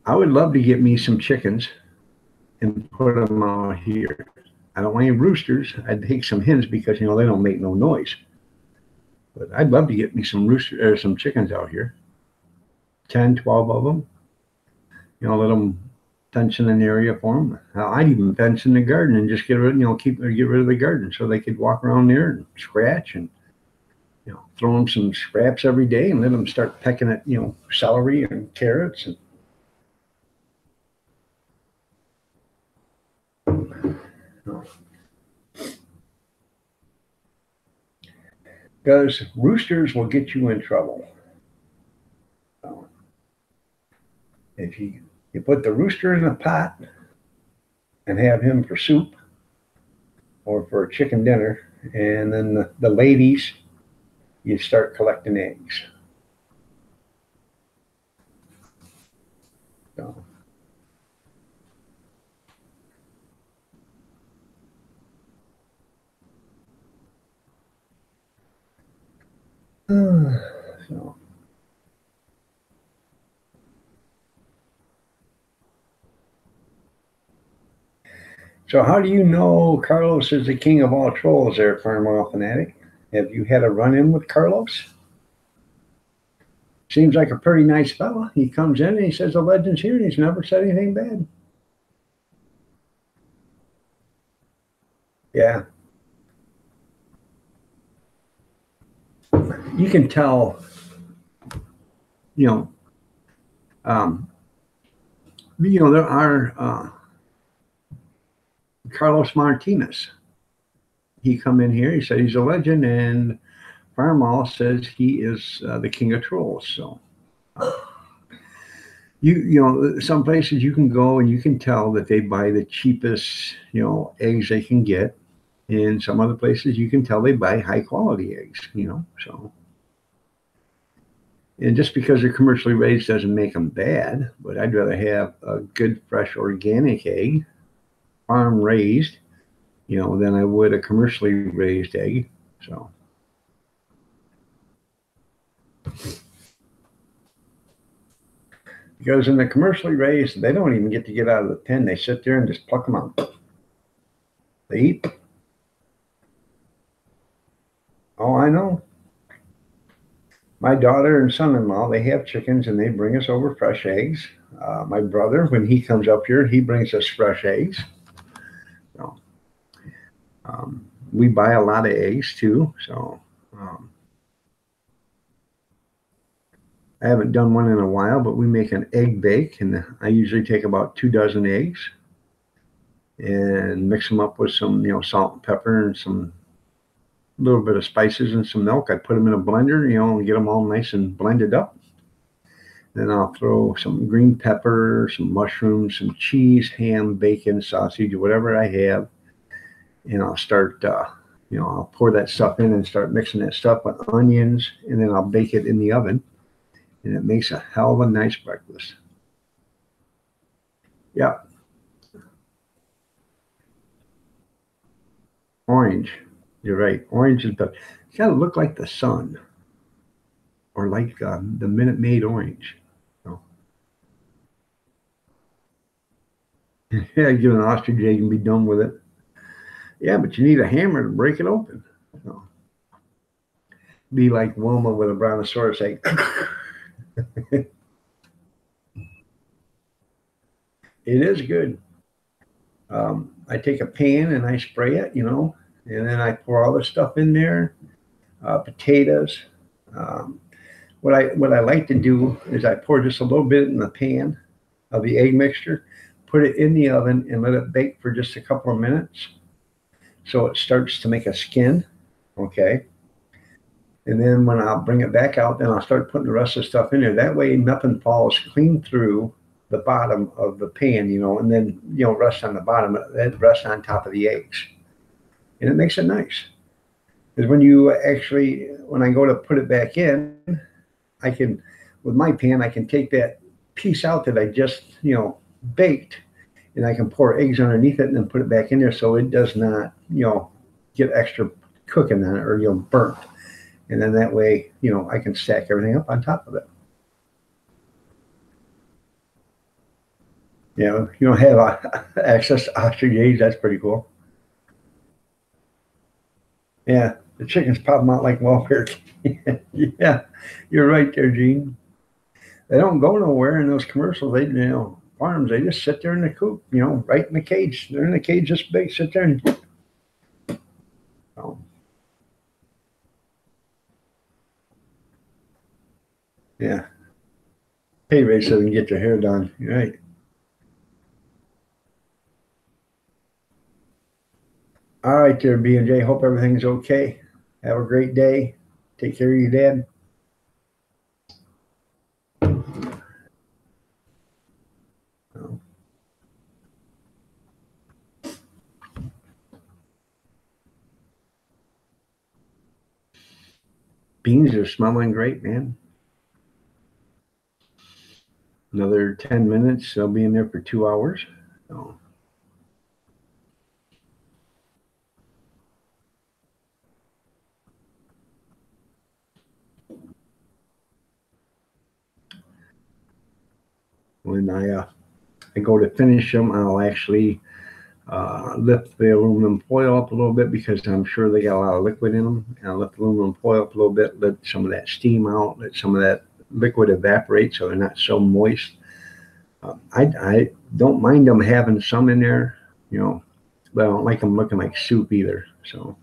I would love to get me some chickens and put them out here. I don't want any roosters. I'd take some hens because they don't make no noise. But I'd love to get me some rooster or some chickens out here. 10, 12 of them. Let them fence in an area for them. I'd even fence in the garden and just get rid, get rid of the garden so they could walk around there and scratch and throw them some scraps every day and let them start pecking at celery and carrots and because roosters will get you in trouble. So if you put the rooster in a pot and have him for soup or for a chicken dinner, and then the ladies, you start collecting eggs. So, so So how do you know Carlos is the king of all trolls there, Farmall Fanatic? Have you had a run-in with Carlos? Seems like a pretty nice fella. He comes in and he says the legend's here and he's never said anything bad. Yeah. You can tell, you know, um, there are Carlos Martinez. He come in here, he said he's a legend, and Farmall says he is the king of trolls. So some places you can go and you can tell that they buy the cheapest eggs they can get. In some other places you can tell they buy high quality eggs. So And just because they're commercially raised doesn't make them bad, but I'd rather have a good, fresh, organic egg, farm raised, than I would a commercially raised egg. So, because in the commercially raised, they don't even get to get out of the pen. They sit there and just pluck them out. They eat. Oh, I know. My daughter and son-in-law, they have chickens and they bring us over fresh eggs. My brother, when he comes up here, he brings us fresh eggs. So, we buy a lot of eggs too. So I haven't done one in a while, but we make an egg bake, and I usually take about 2 dozen eggs and mix them up with some, salt and pepper and some little bit of spices and some milk. I put them in a blender, and get them all nice and blended up. Then I'll throw some green pepper, some mushrooms, some cheese, ham, bacon, sausage, whatever I have. And I'll start, I'll pour that stuff in and start mixing that stuff with onions, and then I'll bake it in the oven. And it makes a hell of a nice breakfast. Yeah. Orange. You're right. Orange is the, it's got to look like the sun or like the Minute Maid orange. Yeah, give an ostrich egg and be done with it. Yeah, but you need a hammer to break it open. So, be like Wilma with a brontosaurus egg. It is good. I take a pan and I spray it, and then I pour all the stuff in there, potatoes. What I like to do is I pour just a little bit in the pan of the egg mixture, put it in the oven, and let it bake for just a couple of minutes, so it starts to make a skin. Okay. And then when I'll bring it back out, then I'll start putting the rest of the stuff in there. That way, nothing falls clean through the bottom of the pan, and then, rest on the bottom, then rest on top of the eggs. And it makes it nice. Because when I go to put it back in, with my pan, I can take that piece out that I just, baked, and I can pour eggs underneath it and then put it back in there so it does not, get extra cooking on it or, burnt. And then that way, I can stack everything up on top of it. You don't have access to ostrich eggs. That's pretty cool. Yeah, the chickens pop them out like welfare. Yeah, you're right there, Gene. They don't go nowhere in those commercials. Farms. They just sit there in the coop, right in the cage. They're in the cage this big. Sit there and. Oh. Yeah. Pay raise so they can get their hair done. You're right. All right, there, B&J. Hope everything's okay. Have a great day. Take care of your dad. Beans are smelling great, man. Another 10 minutes. They'll be in there for 2 hours. So. When I go to finish them, I'll actually lift the aluminum foil up a little bit because I'm sure they got a lot of liquid in them. And I'll lift the aluminum foil up a little bit, let some of that steam out, let some of that liquid evaporate so they're not so moist. I don't mind them having some in there, but I don't like them looking like soup either. So.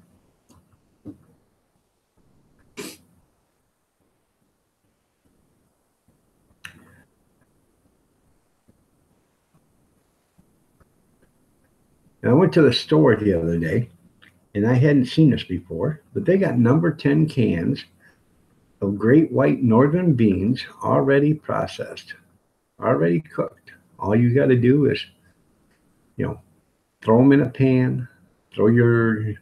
And I went to the store the other day, and I hadn't seen this before, but they got number 10 cans of great white northern beans already processed, already cooked. All you got to do is, throw them in a pan, throw your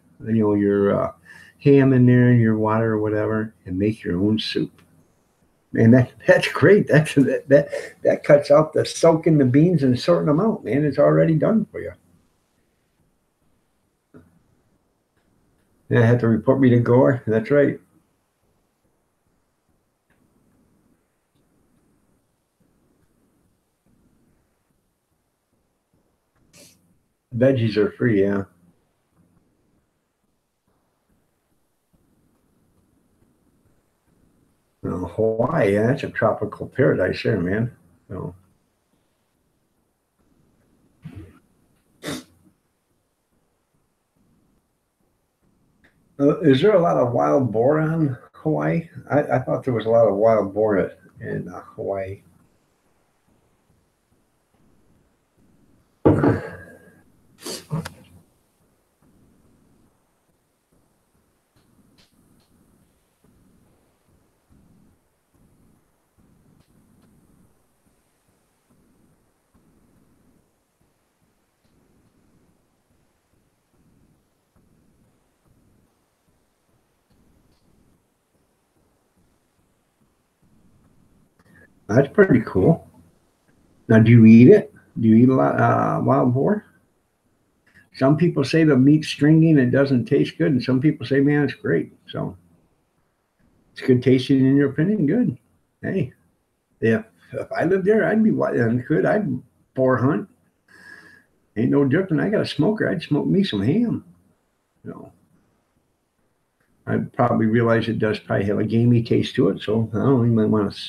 ham in there and your water or whatever, and make your own soup. Man, that's great. That cuts out the soaking the beans and sorting them out, man. It's already done for you. Yeah, I had to report me to Gore. That's right. Veggies are free, yeah. Hawaii, yeah, that's a tropical paradise there, man. So, is there a lot of wild boar on Hawaii? I thought there was a lot of wild boar in Hawaii. That's pretty cool. Now, do you eat it? Do you eat a lot wild boar? Some people say the meat's stringy and it doesn't taste good, and some people say, man, it's great. So it's good tasting in your opinion. Good. Hey, yeah. If I lived there, I'd be and could I'd boar hunt. Ain't no different. I got a smoker. I'd smoke me some ham. You know, I'd probably realize it does probably have a gamey taste to it. So I don't know, you might want to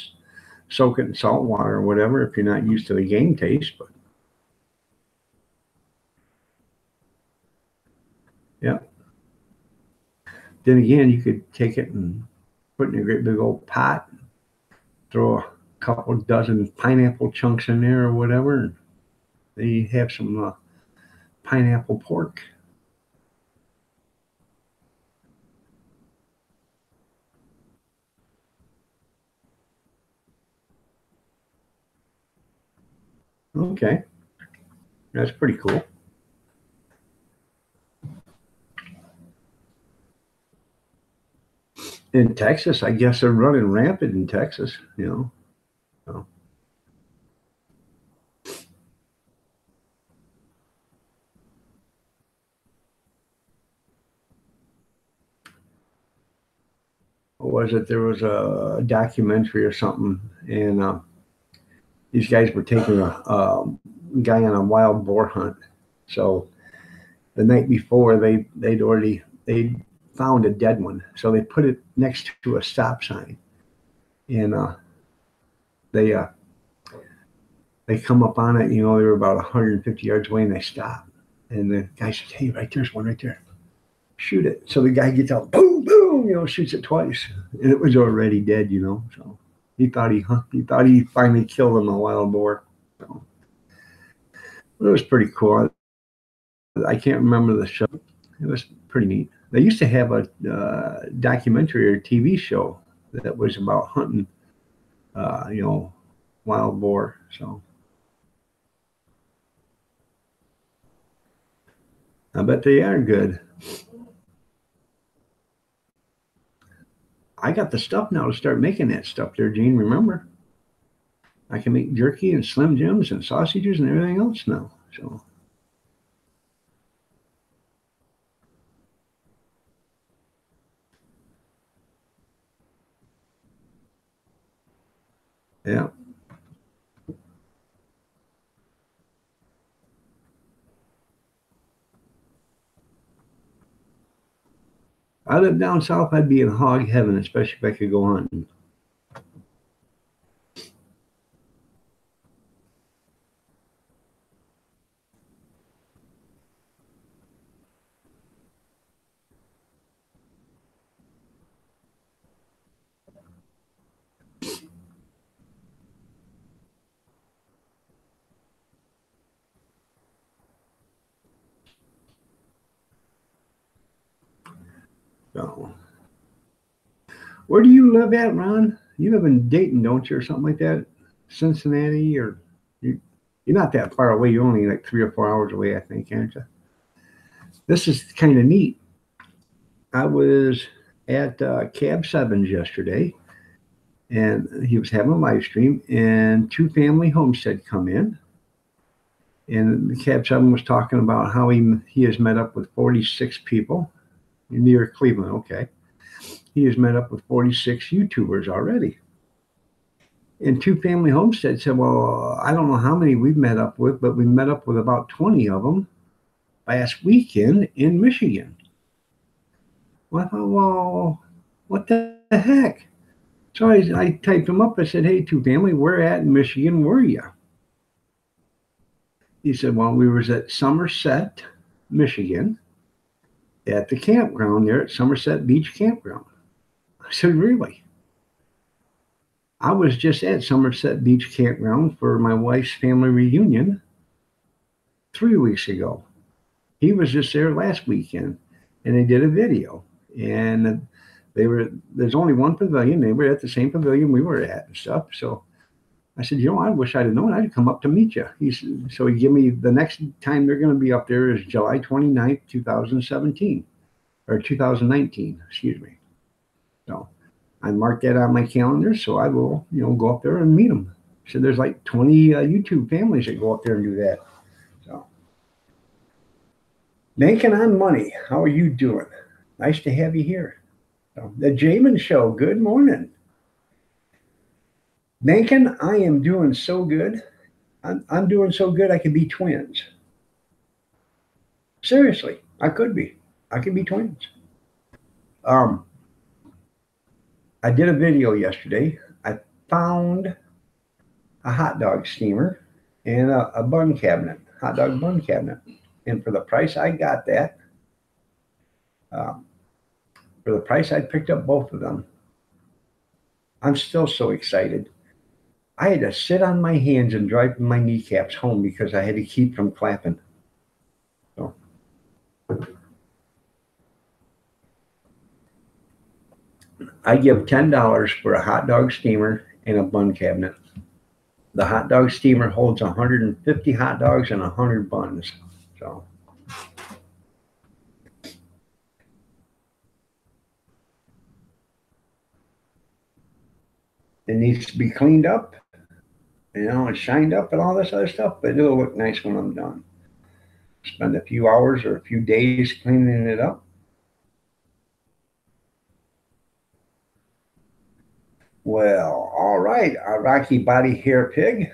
soak it in salt water or whatever if you're not used to the game taste. But yeah. Then again, you could take it and put it in a great big old pot, throw a couple dozen pineapple chunks in there or whatever, and then you have some pineapple pork. Okay, that's pretty cool. In Texas, I guess they're running rampant in Texas. So, what was it? There was a documentary or something, and these guys were taking a guy on a wild boar hunt. So the night before, they found a dead one, so they put it next to a stop sign, and they uh, they come up on it. They were about 150 yards away, and they stop. And the guy says, "Hey, right there's one right there. Shoot it." So the guy gets out, boom, boom, shoots it twice, and it was already dead. So he thought he finally killed him, a wild boar. So it was pretty cool. I can't remember the show. It was pretty neat. They used to have a documentary or TV show that was about hunting, wild boar. So I bet they are good. I got the stuff now to start making that stuff there, Gene. Remember, I can make jerky and Slim Jims and sausages and everything else now. So yeah, I live down south. I'd be in hog heaven, especially if I could go hunting. So where do you live at, Ron? You live in Dayton, don't you, or something like that? Cincinnati, or you, you're not that far away. You're only like 3 or 4 hours away, I think, aren't you? This is kind of neat. I was at Cab Sevens yesterday, and he was having a live stream, and Two Family Homestead come in, and the Cab 7 was talking about how he has met up with 46 people near Cleveland. Okay, he has met up with 46 YouTubers already. And Two Family Homestead said, well, I don't know how many we've met up with, but we met up with about 20 of them last weekend in Michigan. Well, I thought, well, what the heck? So I typed him up. I said, hey, Two Family, where at in Michigan were you? He said, well, we was at Somerset, Michigan, at the campground there at Somerset Beach Campground. I said, really? I was just at Somerset Beach Campground for my wife's family reunion 3 weeks ago. He was just there last weekend, and they did a video. And there's only one pavilion. They were at the same pavilion we were at and stuff. So I said, I wish I'd have known. I'd come up to meet you. So he gave me the next time they're going to be up there is July 29th, 2017, or 2019, excuse me. So I marked that on my calendar, so I will, go up there and meet them. So there's like 20 YouTube families that go up there and do that. So Making on Money, how are you doing? Nice to have you here. So, the Jamin Show, good morning. Macon, I am doing so good. I'm doing so good I could be twins. Seriously, I could be. I could be twins. I did a video yesterday. I found a hot dog steamer and a bun cabinet, hot dog bun cabinet. And for the price I got that, for the price I picked up both of them, I'm still so excited. I had to sit on my hands and drive my kneecaps home because I had to keep from clapping. So, I give $10 for a hot dog steamer and a bun cabinet. The hot dog steamer holds 150 hot dogs and 100 buns. So, it needs to be cleaned up, and shined up and all this other stuff, but it'll look nice when I'm done. Spend a few hours or a few days cleaning it up. Well, all right, a Rocky Body Hair Pig.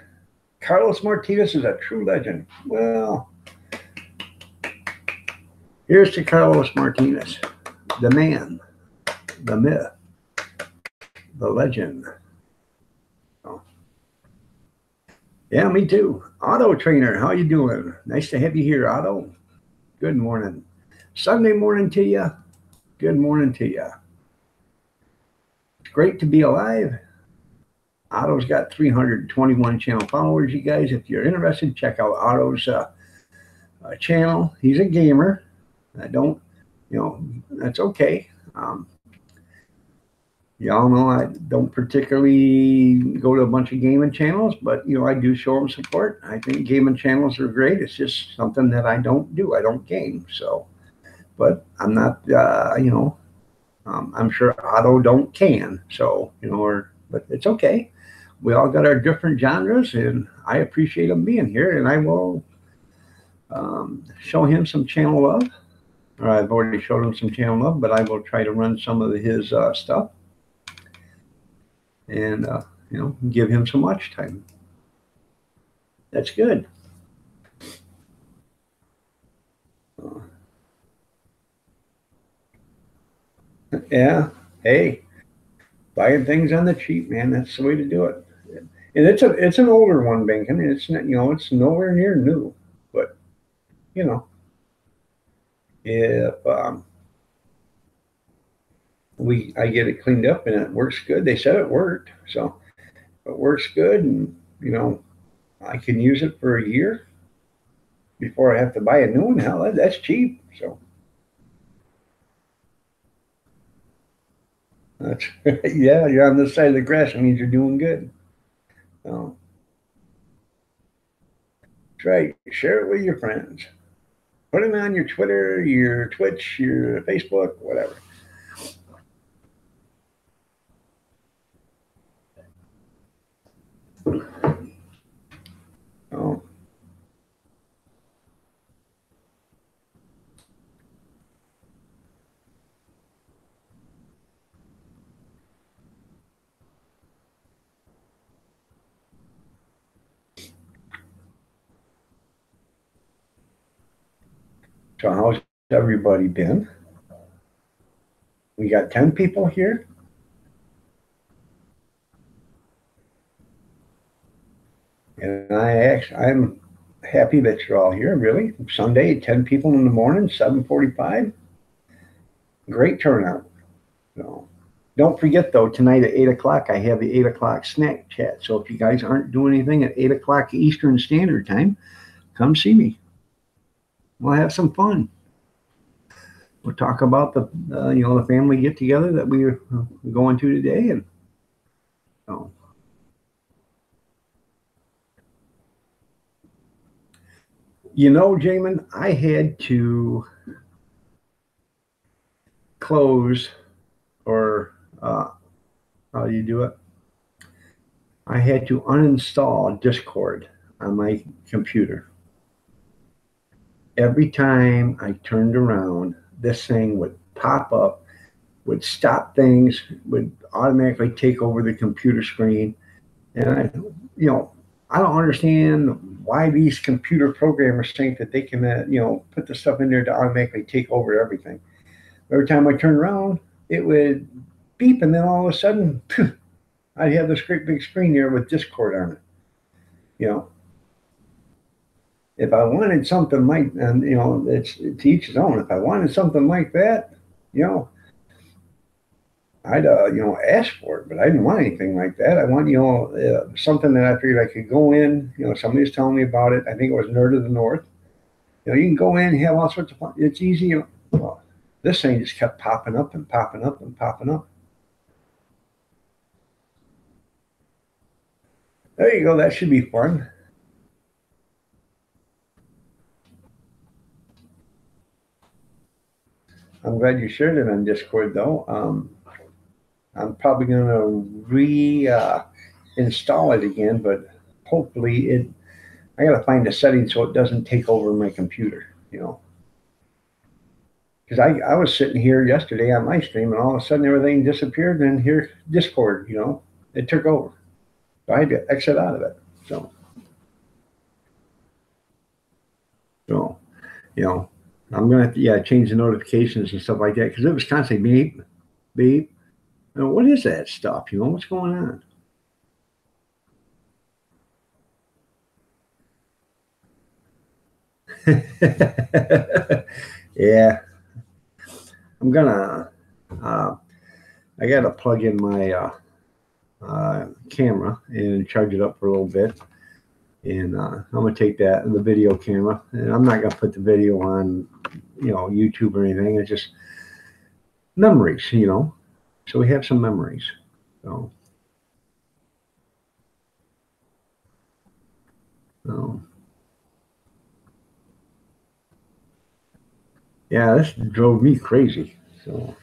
Carlos Martinez is a true legend. Well, here's to Carlos Martinez, the man, the myth, the legend. Oh. Yeah, me too. Otto Trainer, how you doing? Nice to have you here, Otto. Good morning. Sunday morning to you. Good morning to you. It's great to be alive. Otto's got 321 channel followers, you guys. If you're interested, check out Otto's channel. He's a gamer. I don't, that's okay. Y'all know I don't particularly go to a bunch of gaming channels, but, I do show them support. I think gaming channels are great. It's just something that I don't do. I don't game. So, but I'm not, I'm sure Otto don't can. So, but it's okay. We all got our different genres, and I appreciate him being here, and I will show him some channel love. Or I've already showed him some channel love, but I will try to run some of his stuff and, give him some watch time. That's good. Yeah. Hey, buying things on the cheap, man. That's the way to do it. And it's an older one, Bankin. It's not, it's nowhere near new, but if I get it cleaned up and it works good. They said it worked, so if it works good, and I can use it for a year before I have to buy a new one. Hell, that's cheap. So that's yeah, you're on this side of the grass. It means you're doing good. So that's right. Share it with your friends. Put it on your Twitter, your Twitch, your Facebook, whatever. So how's everybody been? We got 10 people here. And I'm happy that you're all here, really. Sunday, 10 people in the morning, 7:45. Great turnout. So don't forget, though, tonight at 8 o'clock, I have the 8 o'clock snack chat. So if you guys aren't doing anything at 8 o'clock Eastern Standard Time, come see me. We'll have some fun. We'll talk about the family get together that we're going to today, and so. Jamin, I had to close, or how do you do it? I had to uninstall Discord on my computer. Every time I turned around, this thing would pop up, would stop things, would automatically take over the computer screen. And I don't understand why these computer programmers think that they can, put the stuff in there to automatically take over everything. Every time I turned around, it would beep, and then all of a sudden, I'd have this great big screen there with Discord on it. If I wanted something like, and it's to each his own. If I wanted something like that, I'd ask for it, but I didn't want anything like that. I want something that I figured I could go in. Somebody was telling me about it. I think it was Nerd of the North. You can go in, have all sorts of fun. It's easy. Well, this thing just kept popping up and popping up and popping up. There you go. That should be fun. I'm glad you shared it on Discord, though. I'm probably going to reinstall it again, but hopefully I got to find a setting so it doesn't take over my computer, Because I was sitting here yesterday on my stream, and all of a sudden everything disappeared, and here Discord, it took over. So I had to exit out of it. So I'm going to have to, change the notifications and stuff like that, because it was constantly beep, beep. What is that stuff? What's going on? Yeah. I'm gonna, I got to plug in my camera and charge it up for a little bit. And I'm going to take the video camera, and I'm not going to put the video on, YouTube or anything. It's just memories, So we have some memories. So yeah, this drove me crazy. So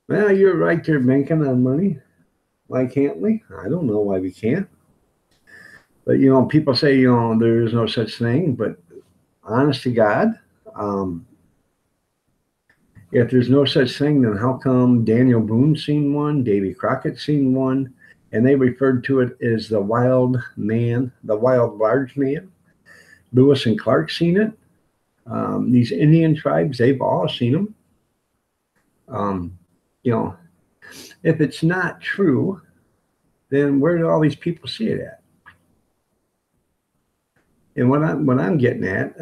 well, you're right there banking on money. Why can't we? I don't know why we can't. But people say there is no such thing. But honest to God, if there's no such thing, then how come Daniel Boone seen one, Davy Crockett seen one, and they referred to it as the wild man, the wild large man? Lewis and Clark seen it. These Indian tribes, they've all seen them. If it's not true, then where do all these people see it at? And what I'm getting at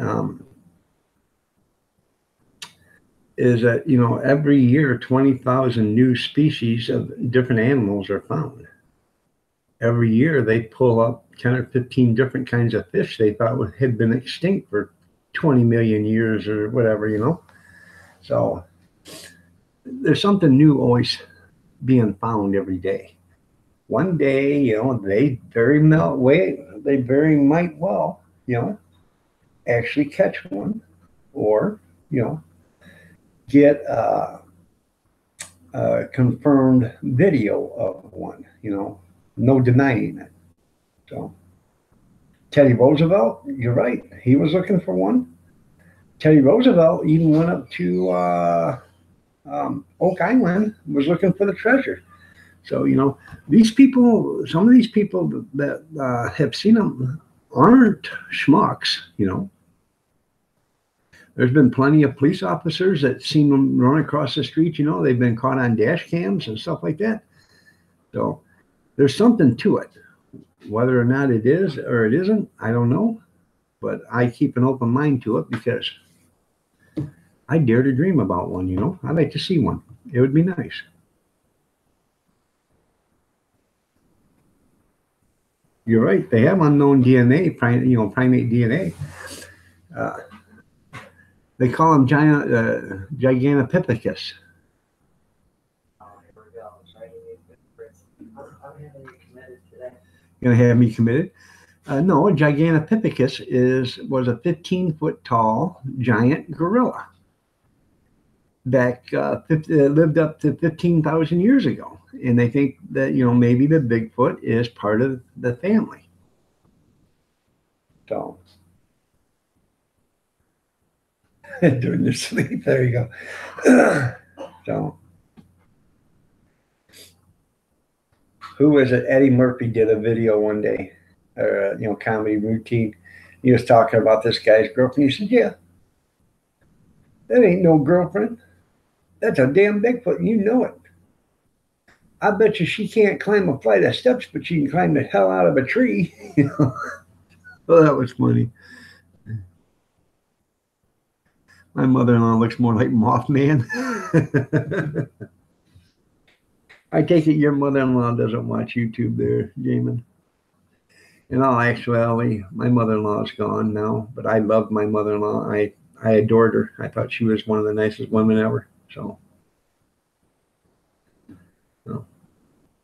is that every year 20,000 new species of different animals are found. Every year they pull up 10 or 15 different kinds of fish they thought had been extinct for 20 million years or whatever, So there's something new always being found every day. One day, they very might well, actually catch one, or get a confirmed video of one. No denying it. So Teddy Roosevelt, you're right. He was looking for one. Teddy Roosevelt even went up to Oak Island was looking for the treasure. So, these people, some of these people that have seen them aren't schmucks. There's been plenty of police officers that seen them run across the street. They've been caught on dash cams and stuff like that. So there's something to it. Whether or not it is or it isn't, I don't know. But I keep an open mind to it because I dare to dream about one. I'd like to see one. It would be nice. You're right. They have unknown DNA, primate DNA. Uh, they call them Gigantopithecus. Oh, here we go. I'm having you committed today. Going to have me committed? No, a Gigantopithecus was a 15-foot tall giant gorilla. Lived up to 15,000 years ago. And they think that, maybe the Bigfoot is part of the family. So, during their sleep, there you go. So, who was it? Eddie Murphy did a video one day, or, comedy routine. He was talking about this guy's girlfriend. He said, yeah, that ain't no girlfriend. That's a damn Bigfoot, and you know it. I bet you she can't climb a flight of steps, but she can climb the hell out of a tree. Well, that was funny. My mother-in-law looks more like Mothman. I take it your mother-in-law doesn't watch YouTube there, Jamin. In all actuality, my mother-in-law is gone now, but I loved my mother-in-law. I adored her. I thought she was one of the nicest women ever. So.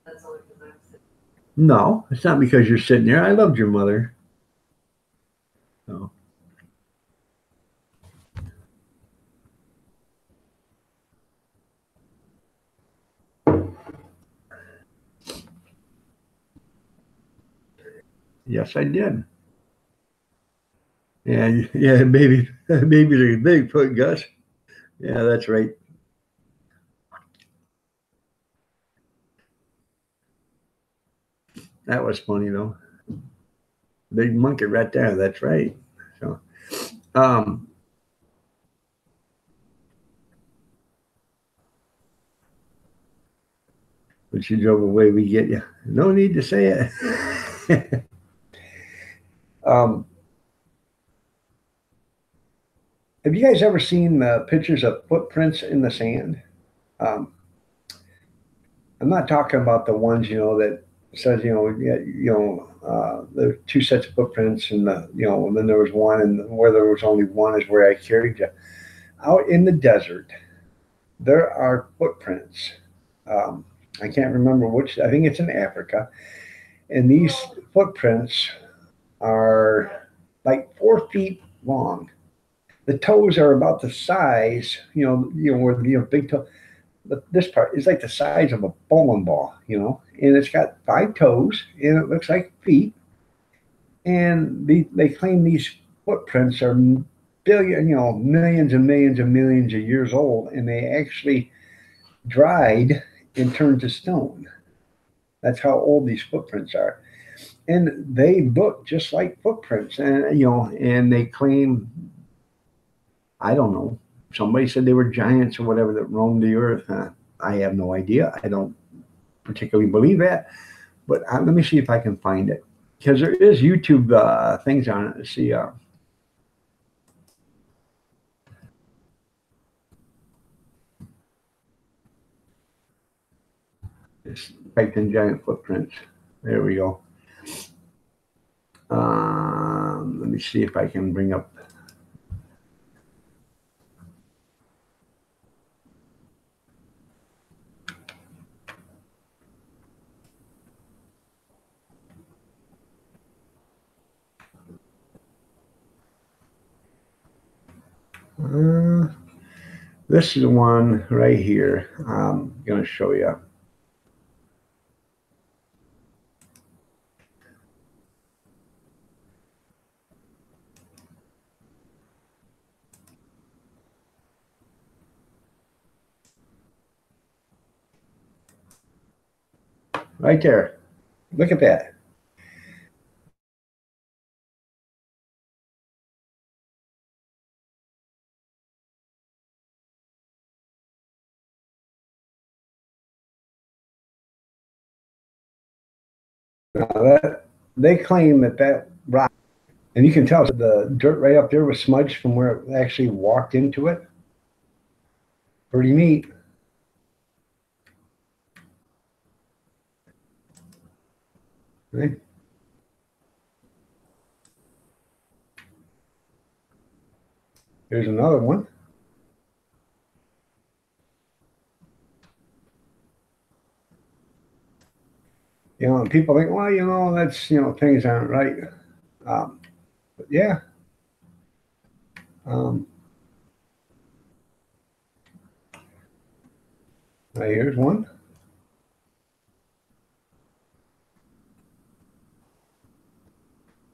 That's only because I'm sitting. No, it's not because you're sitting there. I loved your mother. So. Yes, I did. Yeah, baby, baby's a Bigfoot, Gus. Yeah, that's right. That was funny though. Big monkey right there. That's right. So, when she drove away, we get you. No need to say it. Have you guys ever seen pictures of footprints in the sand? Um, I'm not talking about the ones that says the two sets of footprints and and then there was one, and where there was only one is where I carried you. Out in the desert, there are footprints. I can't remember which. I think it's in Africa, and these footprints are like 4 feet long. The toes are about the size, where big toe. This part is like the size of a bowling ball, and it's got 5 toes, and it looks like feet. And they claim these footprints are millions and millions and millions of years old, and they actually dried and turned to stone. That's how old these footprints are, and they look just like footprints. And they claim, I don't know. Somebody said they were giants or whatever that roamed the earth. I have no idea. I don't particularly believe that. But let me see if I can find it, because there is YouTube things on it. Let's see. It's typed in giant footprints. There we go. Let me see if I can bring up. This is the one right here. I'm going to show you. right there. Look at that. Now that they claim that rock, and you can tell the dirt right up there was smudged from where it actually walked into it. Pretty neat. Right? Here's another one. You know, and people think, well, you know, that's, you know, things aren't right. But yeah. Um, here's one.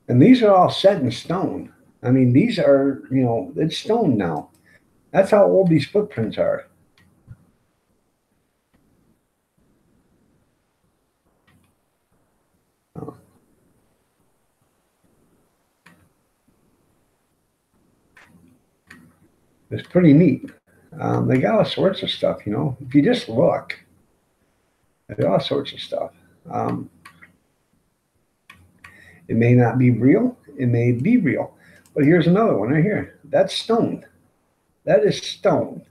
And these are all set in stone. I mean, these are, you know, it's stone now. That's how old these footprints are. Oh, it's pretty neat. They got all sorts of stuff, you know. If you just look, there's all sorts of stuff. Um, it may not be real, it may be real. But here's another one right here. That's stone. That is stone.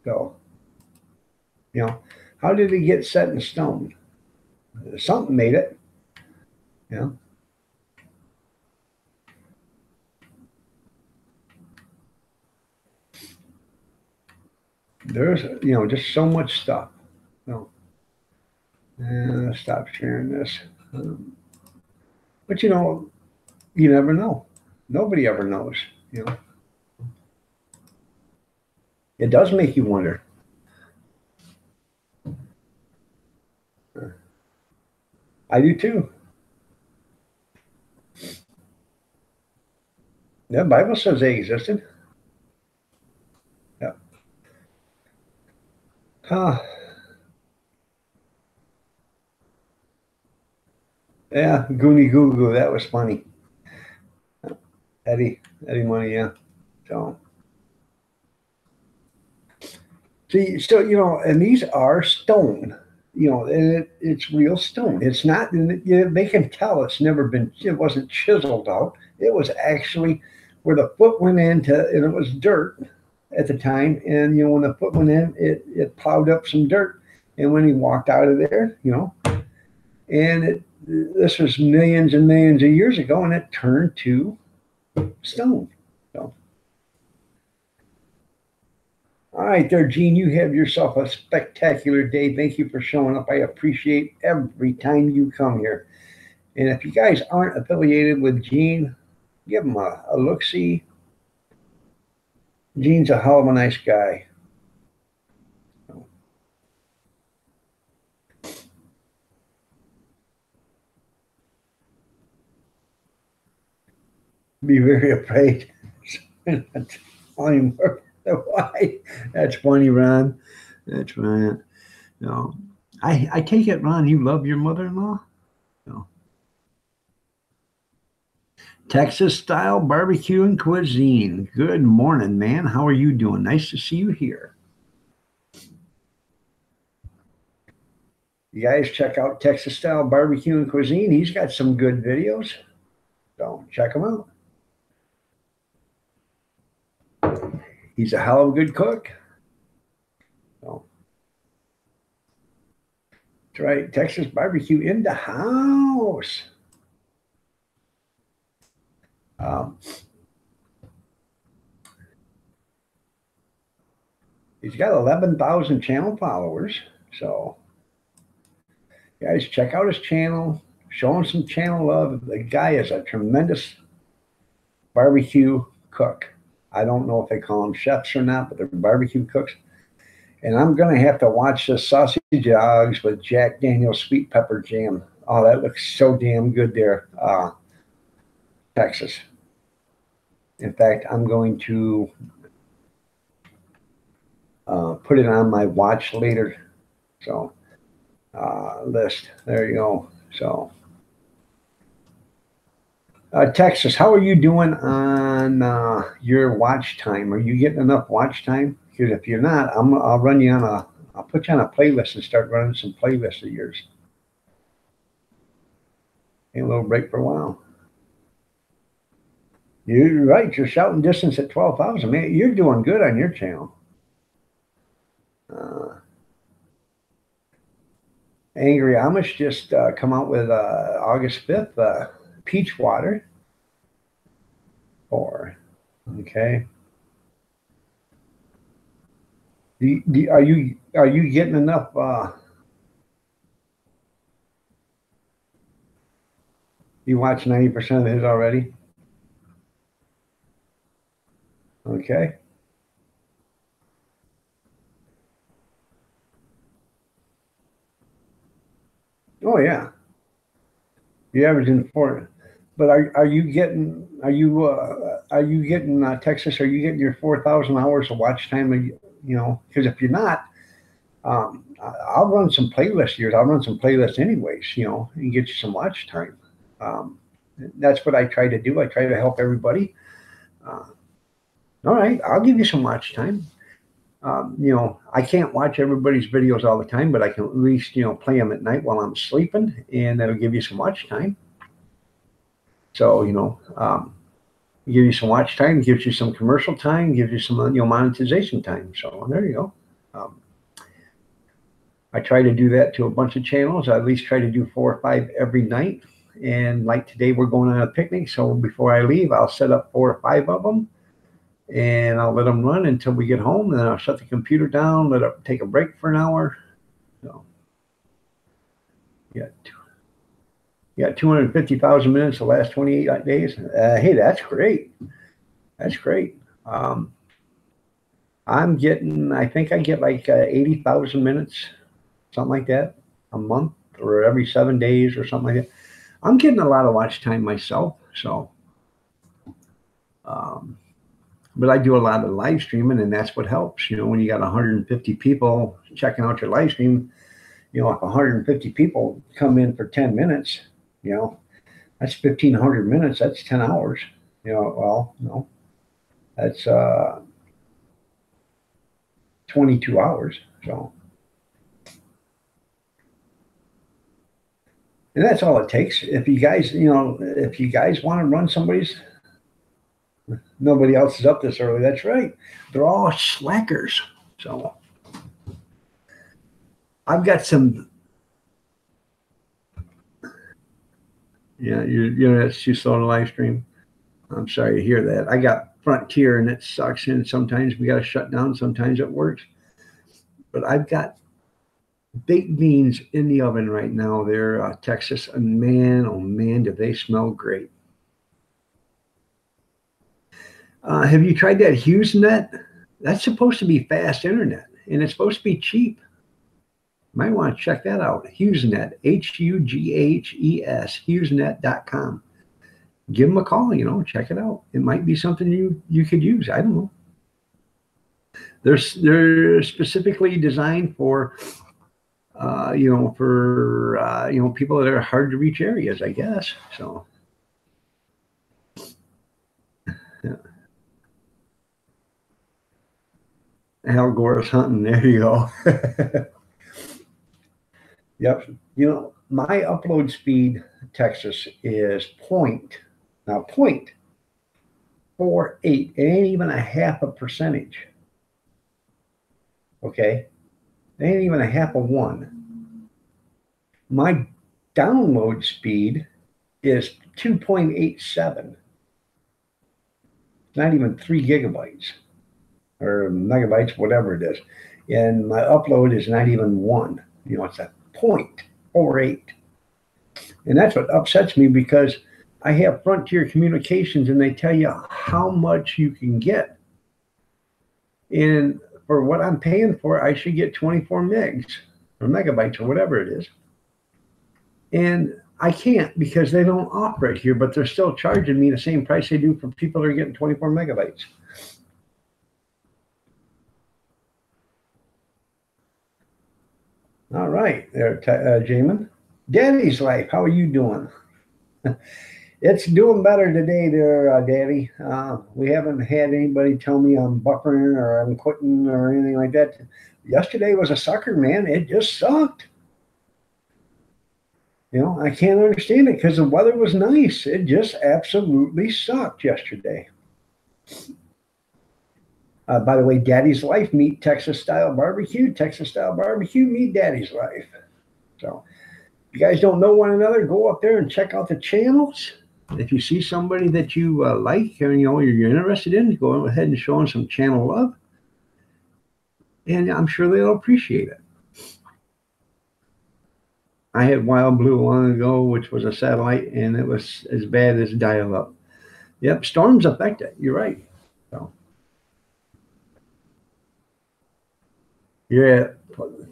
So, you know, how did it get set in stone? Something made it. You know, there's, you know, just so much stuff. So, stop sharing this. But you know, you never know. Nobody ever knows. You know, it does make you wonder. I do too. The Bible says they existed. Yeah. Huh. Yeah. Goonie Goo Goo. That was funny. Eddie Money. Yeah. So see, so you know, and these are stone. You know, and it's real stone. It's not. You know, they can tell it's never been. It wasn't chiseled out. It was actually where the foot went into, and it was dirt at the time. And you know, when the foot went in, it plowed up some dirt. And when he walked out of there, you know, and this was millions and millions of years ago, and it turned to stone. So, all right, there, Gene. You have yourself a spectacular day. Thank you for showing up. I appreciate every time you come here. And if you guys aren't affiliated with Gene, give him a look. See, Gene's a hell of a nice guy. Be very afraid. Why? That's funny, Ron. That's right. No, I take it, Ron. You love your mother-in-law. No. Texas style barbecue and cuisine. Good morning, man. How are you doing? Nice to see you here. You guys check out Texas style barbecue and cuisine. He's got some good videos. So check him out. He's a hell of a good cook. So, that's right. Texas barbecue in the house. Um, he's got 11,000 channel followers. So, guys, check out his channel. Show him some channel love. The guy is a tremendous barbecue cook. I don't know if they call them chefs or not, but they're barbecue cooks. And I'm going to have to watch the sausage dogs with Jack Daniel's sweet pepper jam. Oh, that looks so damn good there, Texas. In fact, I'm going to put it on my watch later. So list. There you go. So, Texas, how are you doing on your watch time? Are you getting enough watch time? Because if you're not, I'll run you on I'll put you on a playlist and start running some playlists of yours. Take a little break for a while. You're right. You're shouting distance at 12,000. Man, you're doing good on your channel. Angry Amish just come out with August 5th peach water. Okay. Are you getting enough? You watch 90% of his already? Okay. Oh yeah. You're averaging four. But are you getting Texas? Are you getting your 4,000 hours of watch time? Because if you're not, I'll run some playlists here. I'll run some playlists anyways. And get you some watch time. That's what I try to do. I try to help everybody. All right, I'll give you some watch time. I can't watch everybody's videos all the time, but I can at least, play them at night while I'm sleeping, and that'll give you some watch time. So, give you some watch time, gives you some commercial time, gives you some, monetization time. So there you go. I try to do that to a bunch of channels. I at least try to do 4 or 5 every night. And like today, we're going on a picnic. So before I leave, I'll set up 4 or 5 of them. And I'll let them run until we get home. And then I'll shut the computer down, let it take a break for an hour. So, yeah, 250,000 minutes the last 28 days. Hey, that's great. That's great. I think I get like 80,000 minutes, something like that, a month or every 7 days or something like that. I'm getting a lot of watch time myself. So, but I do a lot of live streaming, and that's what helps. When you got 150 people checking out your live stream, if 150 people come in for 10 minutes, that's 1,500 minutes. That's 10 hours. Well, no, that's 22 hours. So, and that's all it takes. If you guys want to run somebody's, nobody else is up this early. That's right. They're all slackers. So I've got some. Yeah, that's too slow on the live stream. I'm sorry to hear that. I got Frontier and it sucks. And sometimes we got to shut down. Sometimes it works. But I've got baked beans in the oven right now. They're Texas, and man, oh man, do they smell great. Have you tried that HughesNet? That's supposed to be fast internet, and it's supposed to be cheap. Might want to check that out. HughesNet, HUGHES, HughesNet.com. Give them a call, check it out. It might be something you could use. I don't know. They're specifically designed for, people that are hard to reach areas, I guess. So, yeah. Al Gore's hunting. There you go. Yep. My upload speed, Texas, is 0.48. It ain't even a half a percentage. Okay? It ain't even a half of 1. My download speed is 2.87. Not even 3 gigabytes or megabytes, whatever it is. And my upload is not even 1. It's a 0.48. And that's what upsets me, because I have Frontier Communications and they tell you how much you can get. And for what I'm paying for, I should get 24 megs or megabytes or whatever it is. And I can't, because they don't offer it here, but they're still charging me the same price they do for people that are getting 24 megabytes. All right, there, Jamin. Daddy's life. How are you doing? It's doing better today, there, Daddy. We haven't had anybody tell me I'm buffering or I'm quitting or anything like that. Yesterday was a sucker, man. It just sucked. I can't understand it because the weather was nice. It just absolutely sucked yesterday. By the way, Daddy's Life, meet Texas Style Barbecue. Texas Style Barbecue, meet Daddy's Life. So, if you guys don't know one another, go up there and check out the channels. If you see somebody that you like or you're interested in, go ahead and show them some channel love, and I'm sure they'll appreciate it. I had Wild Blue long ago, which was a satellite, and it was as bad as dial-up. Yep, storms affect it. You're right. So you're at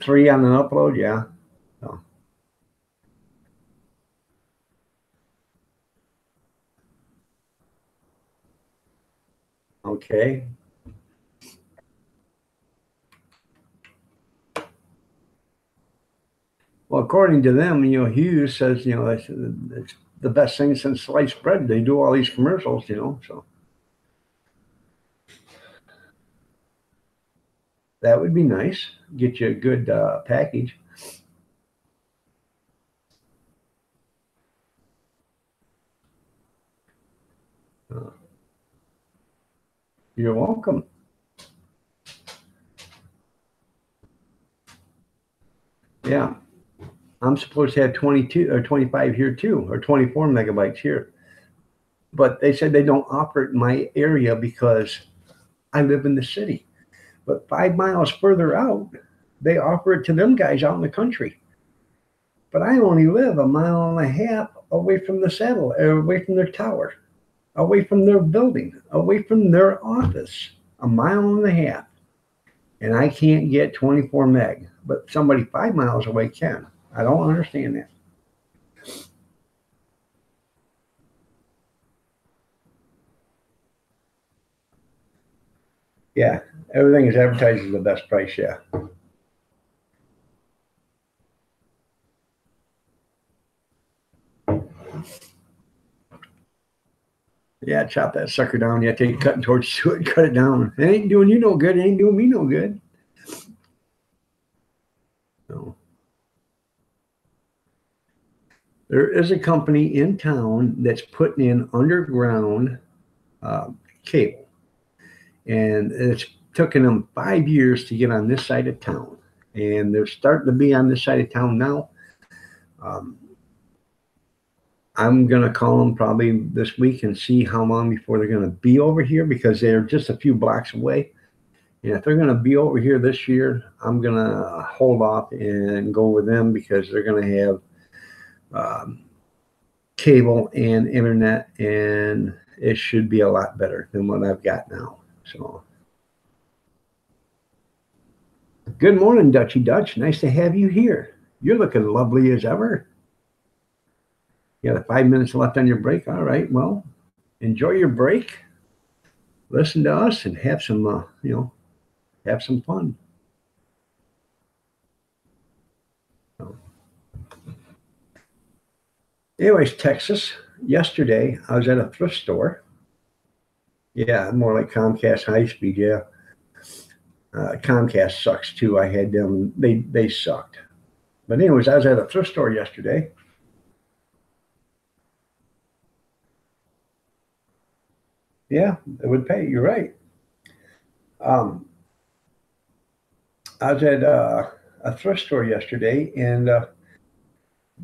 3 on an upload, yeah. So. Okay. Well, according to them, Hughes says, it's the best thing since sliced bread. They do all these commercials, so. That would be nice. Get you a good package. You're welcome. Yeah. I'm supposed to have 22 or 25 here too, or 24 megabytes here. But they said they don't offer it in my area because I live in the city. But 5 miles further out, they offer it to them guys out in the country. But I only live a mile and a half away from the satellite, away from their tower, away from their building, away from their office, a mile and a half. And I can't get 24 meg, but somebody 5 miles away can. I don't understand that. Yeah, everything is advertised as the best price, yeah. Yeah, chop that sucker down. Yeah, take a cutting torch to it and cut it down. It ain't doing you no good. It ain't doing me no good. So. There is a company in town that's putting in underground cable. And it's taken them 5 years to get on this side of town. And they're starting to be on this side of town now. I'm going to call them probably this week and see how long before they're going to be over here because they're just a few blocks away. And if they're going to be over here this year, I'm going to hold off and go with them because they're going to have cable and internet, and it should be a lot better than what I've got now. So, good morning, Dutchy Dutch. Nice to have you here. You're looking lovely as ever. You got 5 minutes left on your break. All right. Well, enjoy your break. Listen to us and have some, have some fun. So. Anyways, Texas. Yesterday, I was at a thrift store. Yeah, more like Comcast High Speed. Yeah. Comcast sucks too. I had them. They sucked. But anyways, I was at a thrift store yesterday. Yeah, it would pay. You're right. I was at a thrift store yesterday, and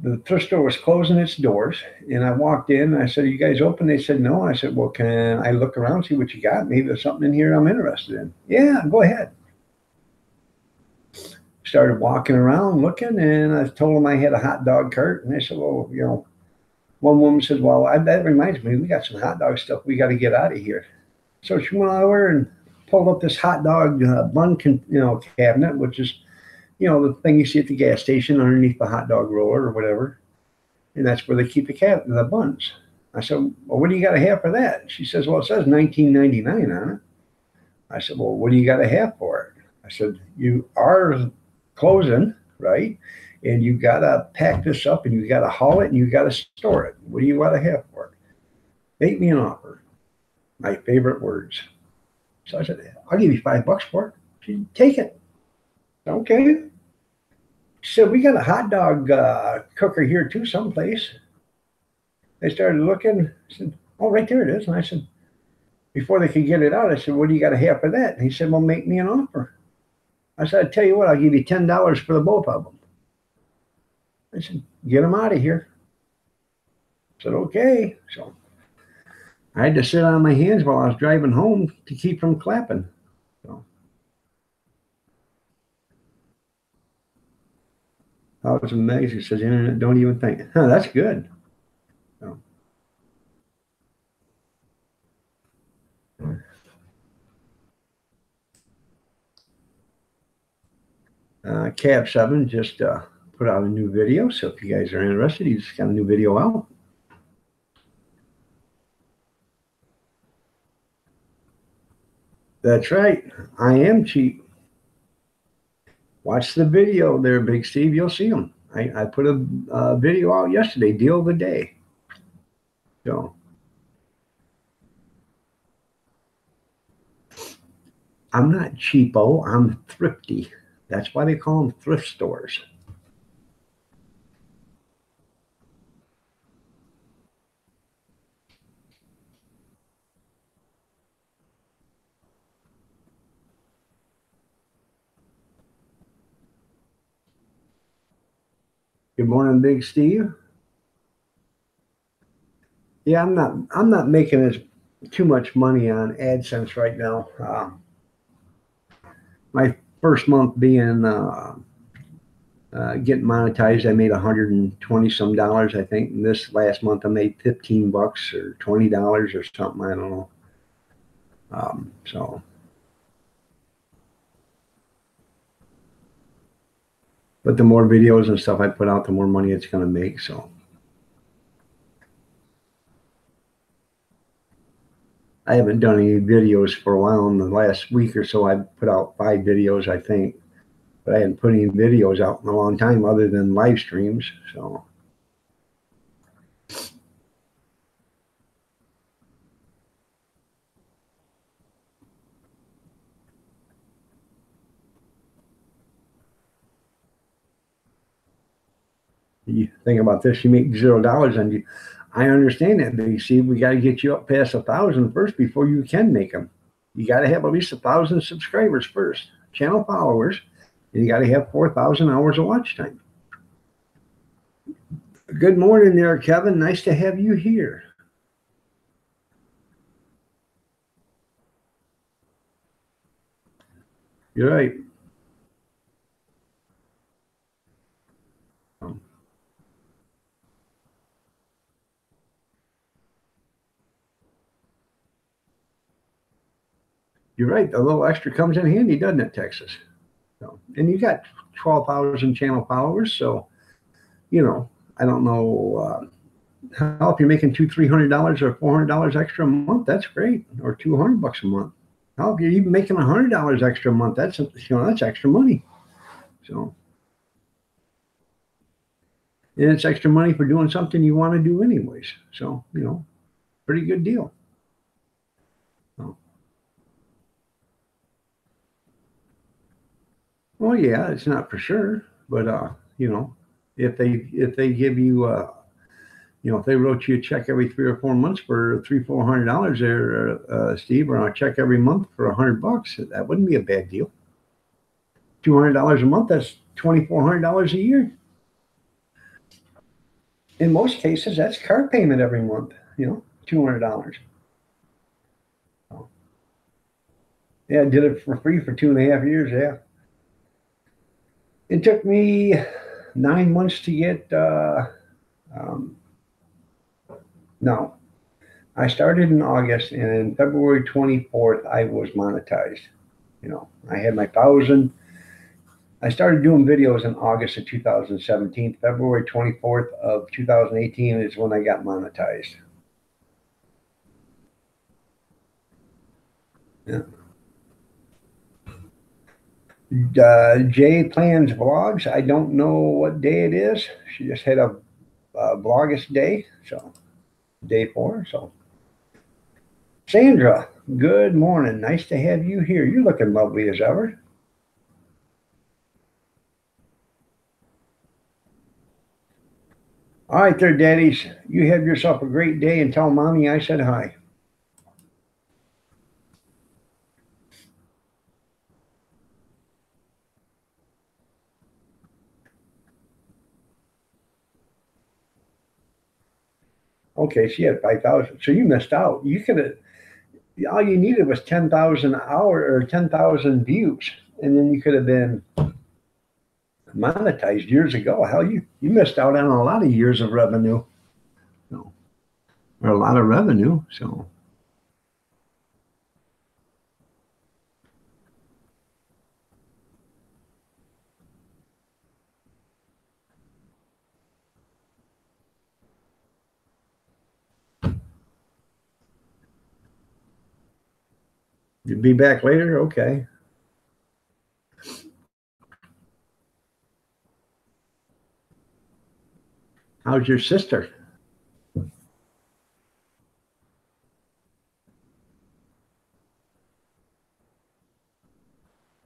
the thrift store was closing its doors. And I walked in. And I said, "Are you guys open?" They said, "No." I said, "Well, can I look around, see what you got? Maybe there's something in here I'm interested in." "Yeah, go ahead." Started walking around looking, and I told them I had a hot dog cart. And they said, "Well, one woman said, well, that reminds me, we got some hot dog stuff. We got to get out of here." So she went over and pulled up this hot dog bun, cabinet, which is, the thing you see at the gas station underneath the hot dog roller or whatever. And that's where they keep the buns. I said, "Well, what do you got to have for that?" She says, "Well, it says $19.99 on it." I said, "Well, what do you got to have for it?" I said, "You are closing. right? And you gotta pack this up and you gotta haul it and you gotta store it. What do you want to have for it? Make me an offer. My favorite words. So I said, I'll give you $5 for it. She said, take it. Okay. She said, we got a hot dog cooker here too, someplace. They started looking. I said, oh, right there it is. And I said, before they could get it out, I said, what do you got to have for that? And he said, well, make me an offer. I said, I tell you what, I'll give you $10 for the both of them. I said, get them out of here. I said, okay. So I had to sit on my hands while I was driving home to keep from clapping. So I was amazed. He says, internet, don't even think. Huh, that's good. So, Cab 7 just put out a new video. So if you guys are interested, he's got a new video out. That's right. I am cheap. Watch the video there, Big Steve. You'll see them. I put a video out yesterday, deal of the day. So I'm not cheapo. I'm thrifty. That's why they call them thrift stores. Good morning, Big Steve. Yeah, I'm not making as too much money on AdSense right now. My first month being getting monetized, I made 120 some dollars, I think. And this last month, I made $15 or $20 or something. I don't know. So, but the more videos and stuff I put out, the more money it's going to make. So, I haven't done any videos for a while. In the last week or so, I put out 5 videos, I think. But I hadn't put any videos out in a long time other than live streams. So, you think about this, you make $0 and you, I understand that, but you see, we got to get you up past 1,000 first before you can make them. You got to have at least 1,000 subscribers first, channel followers, and you got to have 4,000 hours of watch time. Good morning there, Kevin. Nice to have you here. You're right. You're right. A little extra comes in handy, doesn't it, Texas? So, and you got 12,000 channel followers. So, you know, I don't know how if you're making $200-300 or $400 extra a month, that's great. Or $200 a month. How if you're even making $100 extra a month, that's that's extra money. So, and it's extra money for doing something you want to do anyways. So, pretty good deal. So, well, yeah, it's not for sure, but if they give you if they wrote you a check every 3 or 4 months for $300-400 there, Steve, or a check every month for $100, that wouldn't be a bad deal. $200 a month, that's $2,400 a year. In most cases, that's car payment every month. $200. Yeah, I did it for free for 2.5 years. Yeah. It took me 9 months to get, no, I started in August and in February 24th, I was monetized. I had my 1,000. I started doing videos in August of 2017. February 24th of 2018 is when I got monetized. Yeah. Jay plans vlogs. I don't know what day it is. She just had a vlogmas day, so day 4. So Sandra, good morning. Nice to have you here. You're looking lovely as ever. All right, there, daddies. You have yourself a great day and tell mommy I said hi. Okay, she had 5,000. So you missed out. You could have, all you needed was 10,000 hour or 10,000 views, and then you could have been monetized years ago. Hell, you missed out on a lot of years of revenue, so, or a lot of revenue. So you'll be back later. Okay. How's your sister?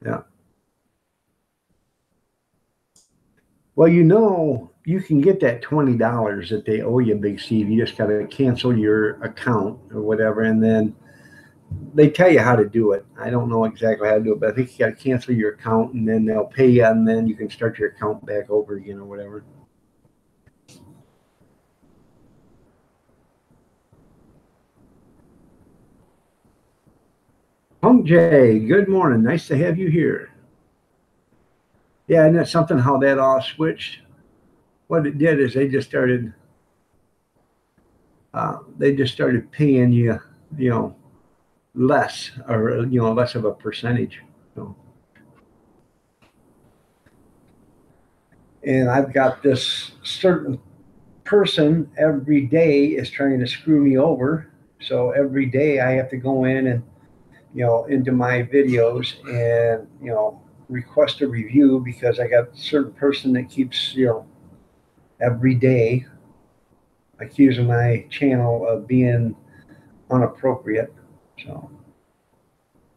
Yeah. Well, you can get that $20 that they owe you, Big Steve. You just got to cancel your account or whatever, and then they tell you how to do it. I don't know exactly how to do it, but I think you got to cancel your account, and then they'll pay you, and then you can start your account back over again or whatever. Punk J, good morning. Nice to have you here. Yeah, and that's something how that all switched. What it did is they just started paying you, you know, less or less of a percentage. So, and I've got this certain person every day is trying to screw me over. So every day I have to go in and into my videos and request a review because I got a certain person that keeps every day accusing my channel of being inappropriate. So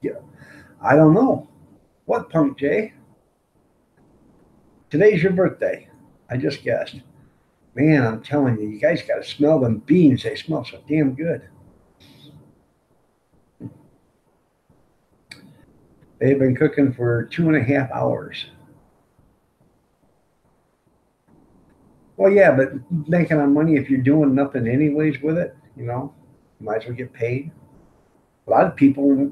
yeah, I don't know what, Punk J. Today's your birthday. I just guessed. Man, I'm telling you, you guys got to smell them beans. They smell so damn good. They've been cooking for 2.5 hours. Well, yeah, but making on money if you're doing nothing anyways with it, you might as well get paid. A lot of people,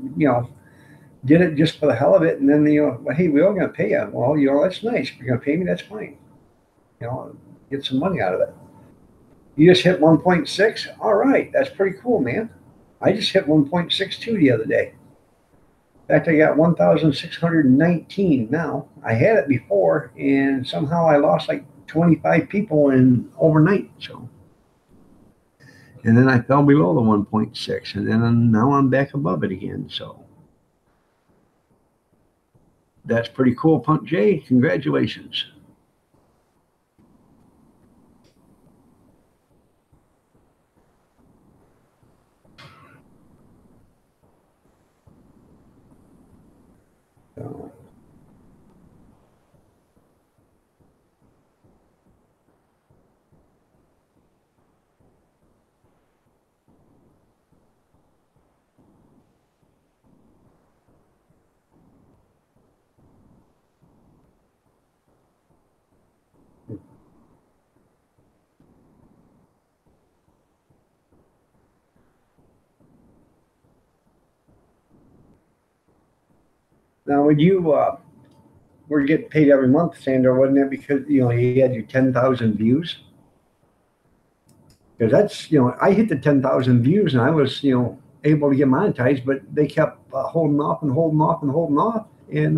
did it just for the hell of it, and then well, hey, we're all going to pay you. Well, that's nice. If you're going to pay me, that's fine. Get some money out of it. You just hit 1.6. All right, that's pretty cool, man. I just hit 1.62 the other day. In fact, I got 1,619 now. I had it before, and somehow I lost like 25 people in overnight. So, and then I fell below the 1.6, and then now I'm back above it again. So that's pretty cool, Punk J. Congratulations. So, now, when you were getting paid every month, Sandra, wasn't it because you had your 10,000 views? Because that's I hit the 10,000 views and I was able to get monetized, but they kept holding off and holding off and holding off, and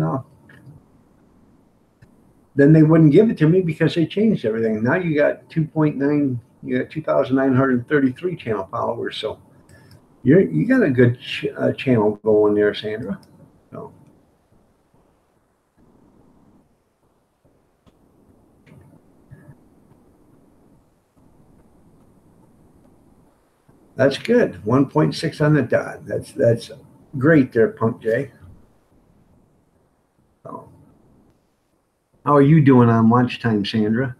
then they wouldn't give it to me because they changed everything. Now you got 2.9, you got 2,933 channel followers, so you got a good channel going there, Sandra. So That's good. 1.6 on the dot. That's great there, Punk J. So, how are you doing on watch time, Sandra?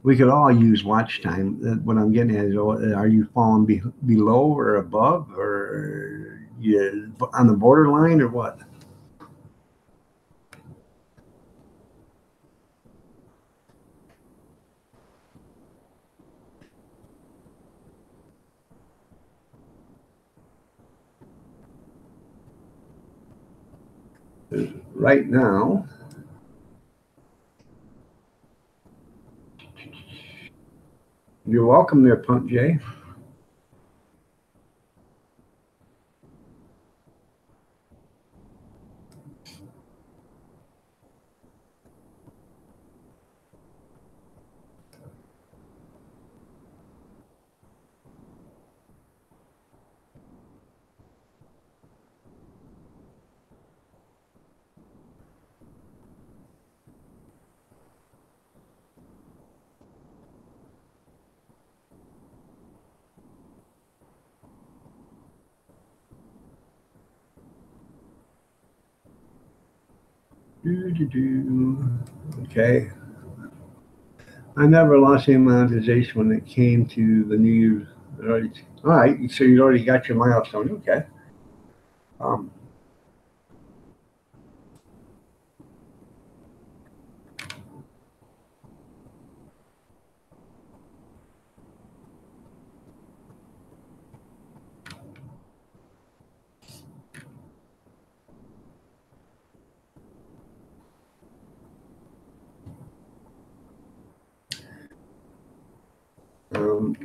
We could all use watch time. What I'm getting at is, are you falling below or above, or you on the borderline, or what? Right now, you're welcome there, Punk J. Okay. I never lost any monetization when it came to the New Year's. All right, so you already got your milestone. Okay. Um,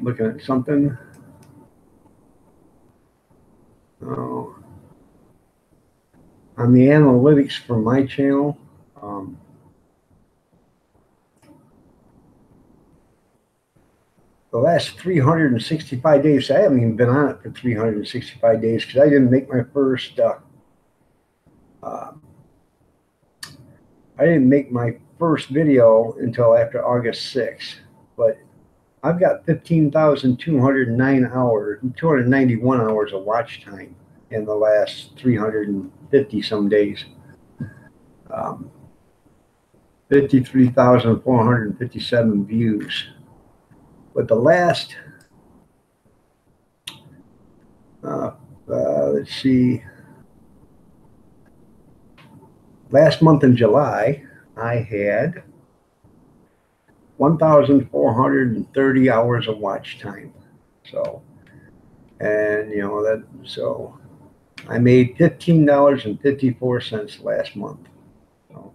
looking at something. Oh, on the analytics for my channel, um, the last 365 days, I haven't even been on it for 365 days because I didn't make my first. Uh, I didn't make my first video until after August 6th, but I've got 15,209 hours, 291 hours of watch time in the last 350 some days. 53,457 views. But the last, let's see, last month in July, I had 1,430 hours of watch time. So, and so I made $15.54 last month. So,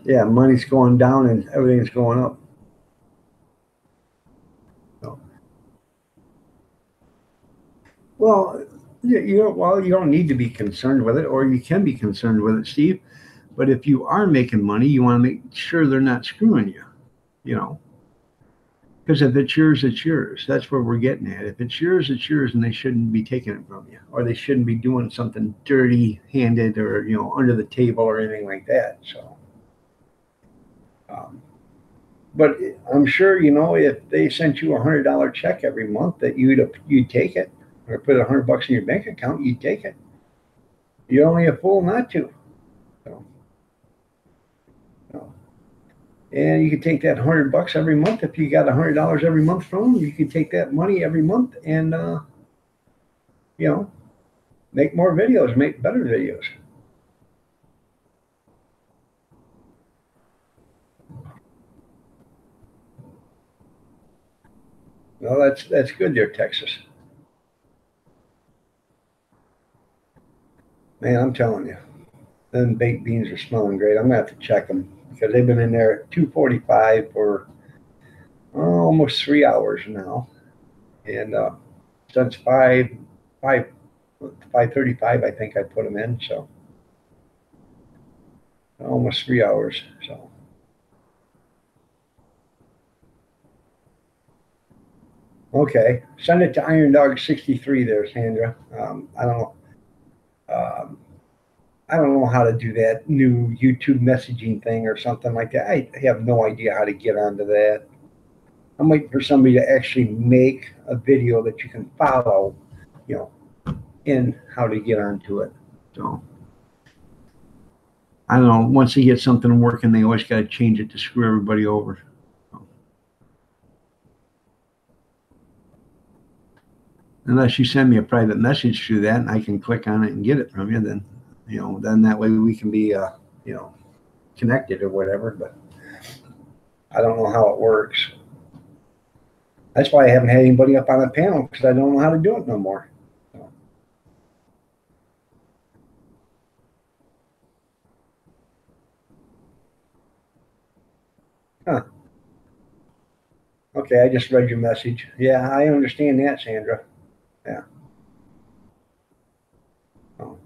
yeah, money's going down and everything's going up. So, well, you don't need to be concerned with it, or you can be concerned with it, Steve. But if you are making money, you want to make sure they're not screwing you, you know. Because if it's yours, it's yours. That's where we're getting at. If it's yours, and they shouldn't be taking it from you, or they shouldn't be doing something dirty-handed, or under the table, or anything like that. So, um, but I'm sure if they sent you $100 check every month, that you'd take it, or put $100 in your bank account, you'd take it. You're only a fool not to. So, so. And you could take that $100 every month. If you got $100 every month from them, you could take that money every month and make more videos, make better videos. Well, that's good there, Texas. Man, I'm telling you, them baked beans are smelling great. I'm gonna have to check them because they've been in there at 245 for almost 3 hours now, and since 5:35, I think I put them in. So almost 3 hours. So. Okay, send it to Iron Dog 63 there, Sandra. I don't know. I don't know how to do that new YouTube messaging thing or something like that. I have no idea how to get onto that. I'm waiting for somebody to actually make a video that you can follow, you know, in how to get onto it. So I don't know. Once they get something working, they always got to change it to screw everybody over. Unless you send me a private message through that and I can click on it and get it from you, then, then that way we can be, connected or whatever. But I don't know how it works. That's why I haven't had anybody up on the panel, because I don't know how to do it no more. Huh. Okay, I just read your message. Yeah, I understand that, Sandra. Yeah. Oh.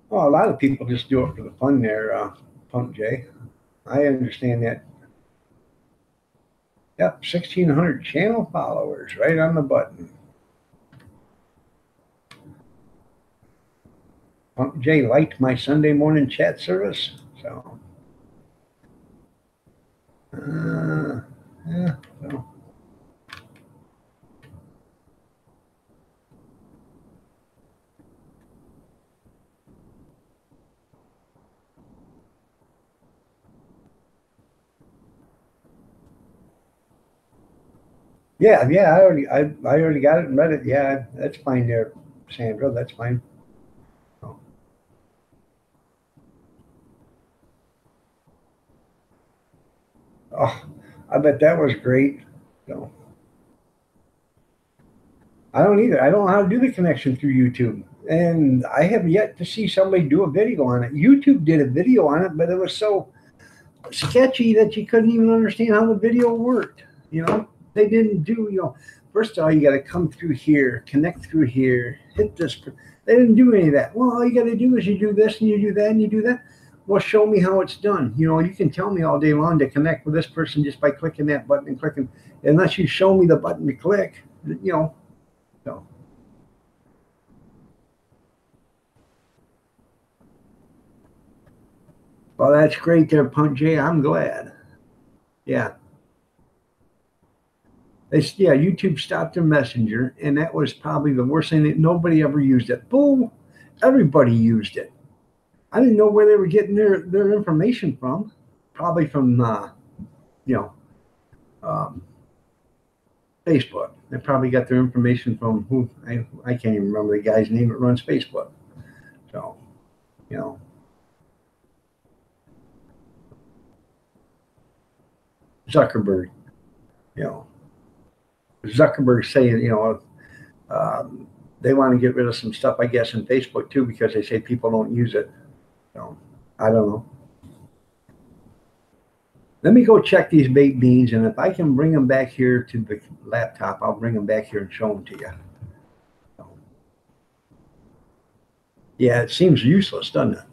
Well, a lot of people just do it for the fun there, Pump J. I understand that. Yep, 1,600 channel followers right on the button. Pump J liked my Sunday morning chat service. So, yeah, so. Yeah, I already got it and read it. Yeah, that's fine there, Sandra. That's fine. Oh, oh, I bet that was great. So I don't either. I don't know how to do the connection through YouTube. And I have yet to see somebody do a video on it. YouTube did a video on it, but it was so sketchy that you couldn't even understand how the video worked. They didn't do, first of all, you got to come through here, connect through here, hit this. They didn't do any of that. Well, all you got to do is you do this and you do that and you do that. Well, show me how it's done. You can tell me all day long to connect with this person just by clicking that button and clicking, unless you show me the button to click, so. Well, that's great there, Punt J. I'm glad. Yeah. YouTube stopped their messenger, and that was probably the worst thing. That nobody ever used it. Bull, everybody used it. I didn't know where they were getting their information from. Probably from you know um, Facebook. They probably got their information from who I can't even remember the guy's name that runs Facebook. So you know Zuckerberg. You know Zuckerberg saying they want to get rid of some stuff, I guess, in Facebook too, because they say people don't use it. So I don't know. Let me go check these baked beans, and if I can bring them back here to the laptop, I'll bring them back here and show them to you. So, yeah, it seems useless, doesn't it?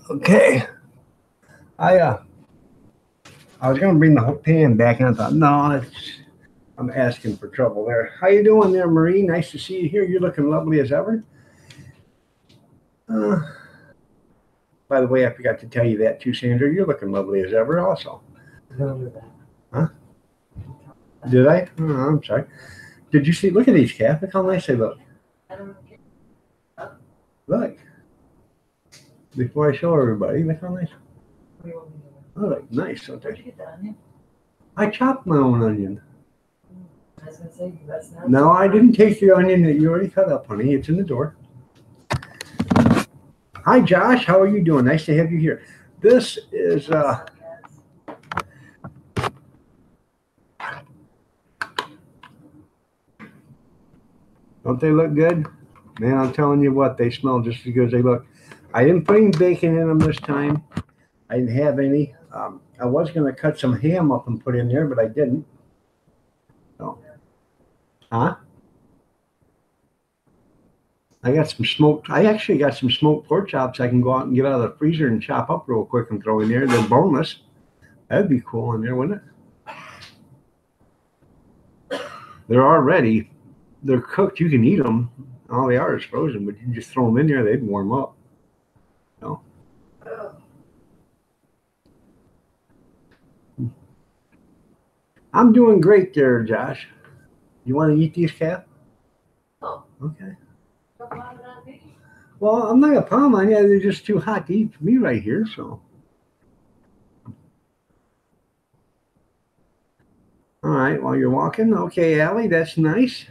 Okay. I was gonna bring the whole pan back, and I thought, no, I'm asking for trouble there. How you doing there, Marie? Nice to see you here. You're looking lovely as ever. Uh, by the way, I forgot to tell you that too, Sandra. You're looking lovely as ever, also. Don't do that. Huh? Did I? Oh, I'm sorry. Did you see? Look at these cats. Look how nice they look. I don't care. Look. Before I show everybody, look how nice. What do you want me to do? Oh, look nice, don't Where'd they? you get the onion? I chopped my own onion. I was gonna say, that's not. No, I didn't take the onion that you already cut up, honey. It's in the door. Hi, Josh. How are you doing? Nice to have you here. This is don't they look good? Man, I'm telling you what, they smell just as good as they look. I didn't put any bacon in them this time. I didn't have any. I was going to cut some ham up and put in there, but I didn't. So, huh? I got some smoked. I actually got some smoked pork chops I can go out and get out of the freezer and chop up real quick and throw in there. They're boneless. That'd be cool in there, wouldn't it? They're already. They're cooked. You can eat them. All they are is frozen, but you just throw them in there. They'd warm up. No. I'm doing great there, Josh. You want to eat these, Cap? Oh. Okay. Don't mind it on me. Well, I'm not gonna palm on you. They're just too hot to eat for me right here. So. All right. While you're walking, okay, Allie, that's nice.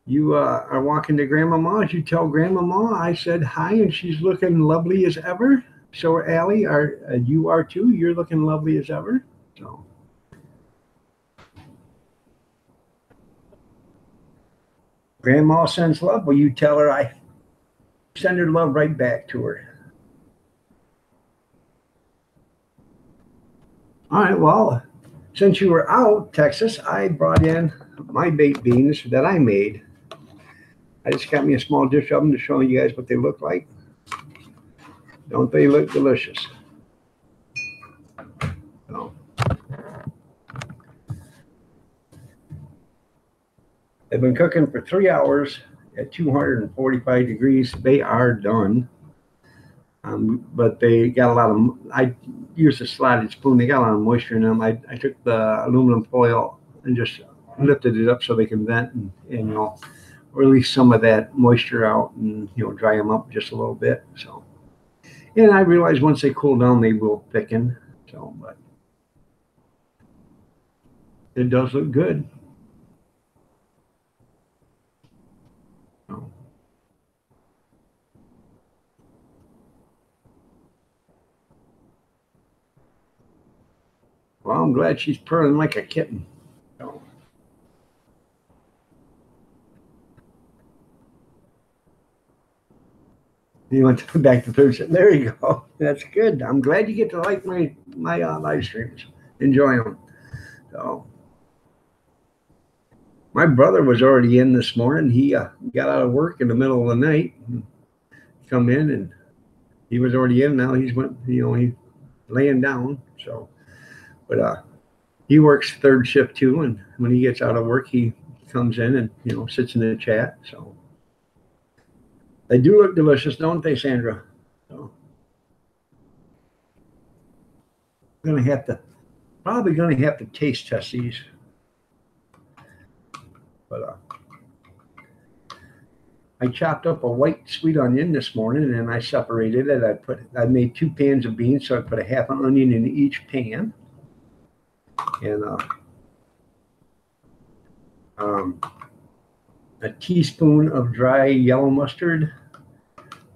You are walking to Grandmama's. You tell Grandmama I said hi, and she's looking lovely as ever. So, Allie, you are too. You're looking lovely as ever. So. Grandma sends love. Will you tell her I send her love right back to her? All right. Well, since you were out, Texas, I brought in my baked beans that I made. I just got me a small dish of them to show you guys what they look like. Don't they look delicious? So. They've been cooking for 3 hours at 245 degrees. They are done. But they got a lot of, I used a slotted spoon. They got a lot of moisture in them. I took the aluminum foil and just lifted it up so they can vent and release some of that moisture out and dry them up just a little bit. So, and I realized once they cool down, they will thicken. So, but it does look good. So. Well, I'm glad she's purring like a kitten. So. You went back to Thursday. There you go. That's good. I'm glad you get to like my live streams. Enjoy them. So, my brother was already in this morning. He got out of work in the middle of the night, come in, and he was already in. Now he's he's laying down. So, but he works third shift too, and when he gets out of work, he comes in and sits in the chat. So they do look delicious, don't they, Sandra? So I'm probably gonna have to taste test these, but I chopped up a white sweet onion this morning and I separated it. I made 2 pans of beans, so I put a half an onion in each pan, and a teaspoon of dry yellow mustard,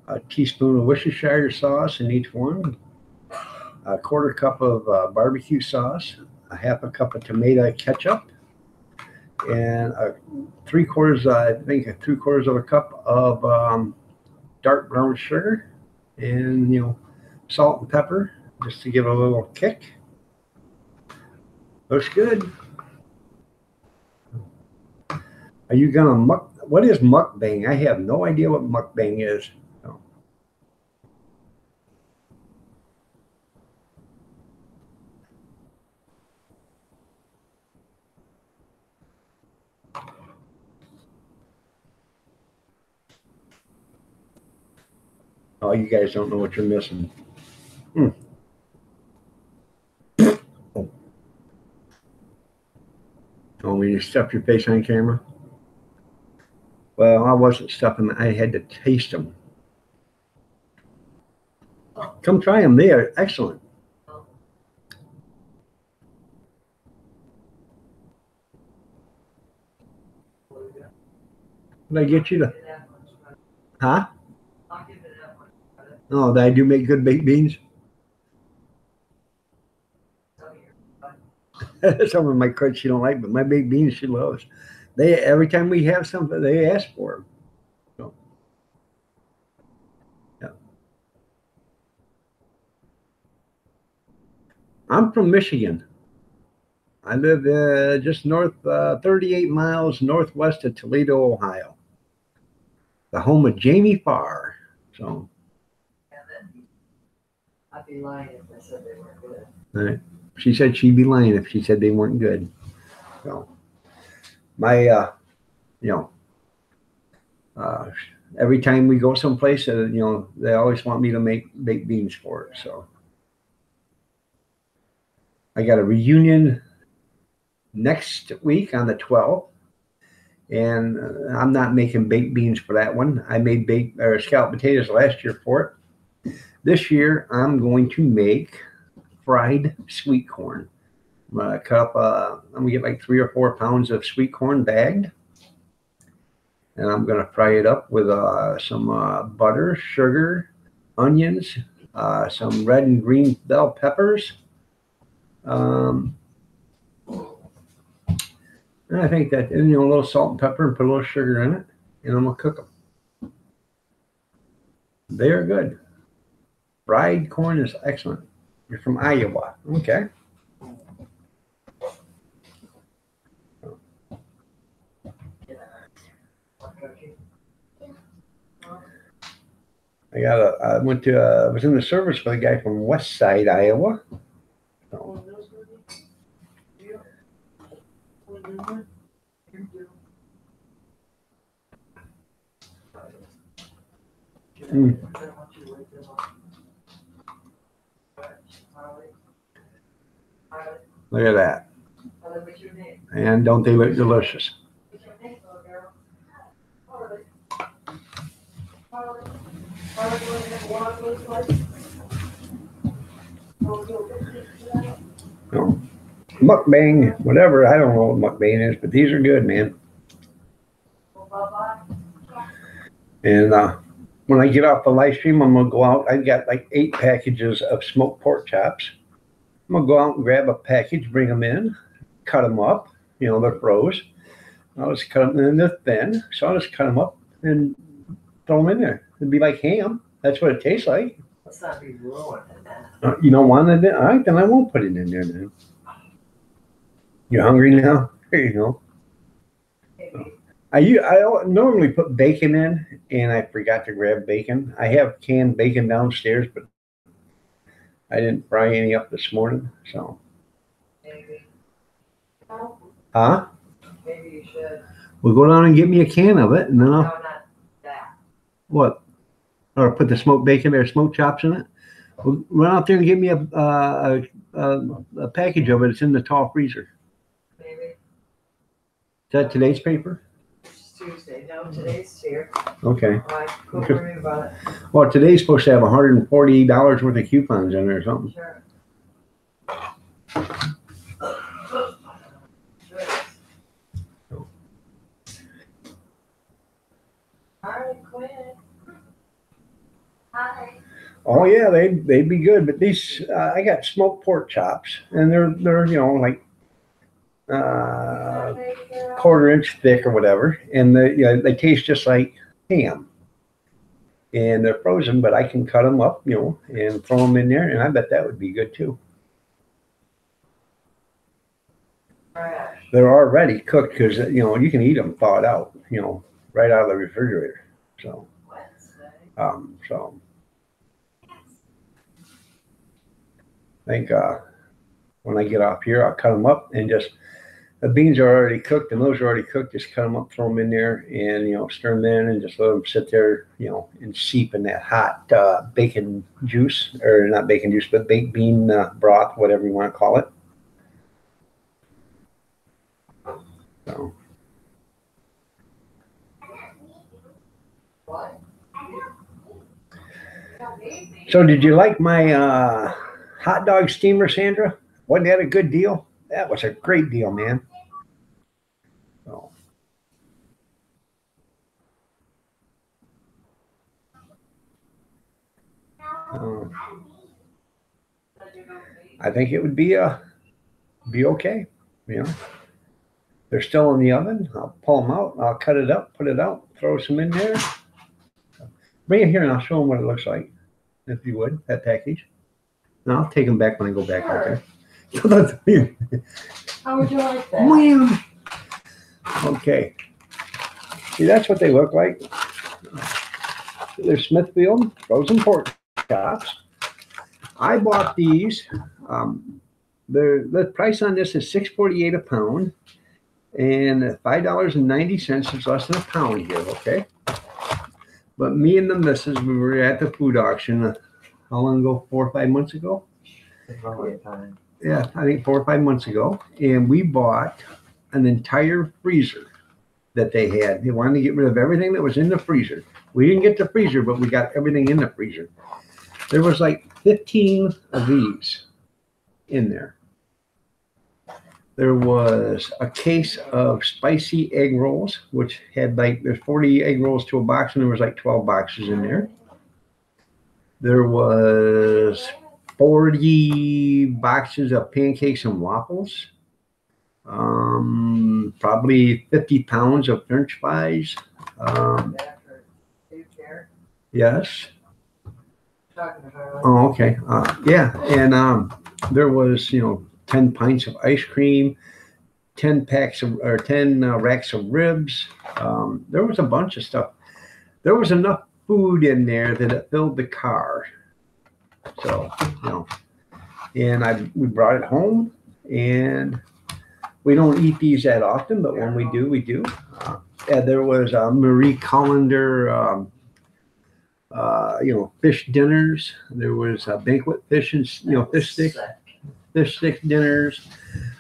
a teaspoon of Worcestershire sauce in each one, a 1/4 cup of barbecue sauce, a half a cup of tomato ketchup, and I think 3/4 of a cup of dark brown sugar, and salt and pepper just to give it a little kick. Looks good. Are you gonna what is mukbang? I have no idea what mukbang is. So. Oh, you guys don't know what you're missing. Oh, when you stuff your face on camera? Well, I wasn't stuffing. I had to taste them. Come try them. They are excellent. Did I get you to? Huh? Oh, I do make good baked beans. Some of my crud she don't like, but my baked beans she loves. Every time we have something, they ask for them. So, yeah. I'm from Michigan. I live just 38 miles northwest of Toledo, Ohio. The home of Jamie Farr. So. I'd be lying if I said they weren't good. Right. She said she'd be lying if she said they weren't good. So, my, every time we go someplace, they always want me to make baked beans for it. So, I got a reunion next week on the 12th, and I'm not making baked beans for that one. I made scalloped potatoes last year for it. This year, I'm going to make fried sweet corn. I'm gonna get like 3 or 4 pounds of sweet corn bagged, and I'm gonna fry it up with some butter, sugar, onions, some red and green bell peppers, and I think that, and a little salt and pepper, and put a little sugar in it, and I'm gonna cook them. They are good. Fried corn is excellent. You're from Iowa. Okay. I was in the service with a guy from West Side, Iowa. So. Look at that. And don't they look delicious? No. Mukbang, whatever. I don't know what mukbang is, but these are good, man. And when I get off the live stream, I'm gonna go out. I've got like 8 packages of smoked pork chops. I'm gonna go out and grab a package, bring them in, cut them up. They're froze. I'll just cut them, and they're thin, so I'll just cut them up and throw them in there. It'd be like ham. That's what it tastes like. Let's not be ruined in that. You don't want it? All right, then I won't put it in there then. You hungry now? There you go. I normally put bacon in, and I forgot to grab bacon. I have canned bacon downstairs, but I didn't fry any up this morning. So, Maybe. huh? Maybe you should. We'll go down and get me a can of it, and then No, I'll not that. what? Or put the smoked bacon or smoked chops in it. We'll run out there and get me a package of it. It's in the tall freezer. Maybe. Is that today's paper? It's Tuesday. No, today's here. Okay. All right, cool. Worry about it. Well, today's supposed to have $148 worth of coupons in there or something. Sure. Hi, Quinn. Hi. Oh yeah, they'd be good. But these I got smoked pork chops, and they're like quarter-inch thick or whatever, and they taste just like ham. And they're frozen, but I can cut them up, and throw them in there, and I bet that would be good too. Fresh. They're already cooked because you can eat them thawed out, right out of the refrigerator. So, Wednesday. so I think when I get off here, I'll cut them up and just the beans are already cooked, and those are already cooked. Just cut them up, throw them in there, and stir them in, and just let them sit there, and seep in that hot bacon juice, or not bacon juice, but baked bean broth, whatever you want to call it. So. What? So did you like my hot dog steamer, Sandra? Wasn't that a good deal? That was a great deal, man. So. I think it would be okay. They're still in the oven. I'll pull them out. I'll cut it up, put it out, throw some in there. Bring it here, and I'll show them what it looks like, if you would, that package. And I'll take them back when I go back out there. How would you like that? Wham! Okay. See, that's what they look like. They're Smithfield frozen pork chops. I bought these. The price on this is $6.48 a pound, and $5.90 is less than a pound here. Okay. But me and the missus, we were at the food auction. How long ago? 4 or 5 months ago. Yeah, I think 4 or 5 months ago, and we bought an entire freezer that they had. They wanted to get rid of everything that was in the freezer. We didn't get the freezer, but we got everything in the freezer. There was like 15 of these in there. There was a case of spicy egg rolls, which had there's 40 egg rolls to a box, and there was like 12 boxes in there. There was 40 boxes of pancakes and waffles. Probably 50 pounds of French fries. Yes. Oh, okay. Yeah, and there was 10 pints of ice cream, 10 racks of ribs. There was a bunch of stuff. There was enough food in there that it filled the car. So, and we brought it home, and we don't eat these that often, but when we do, we do. There was Marie Callender, fish dinners. There was banquet fish and fish stick dinners.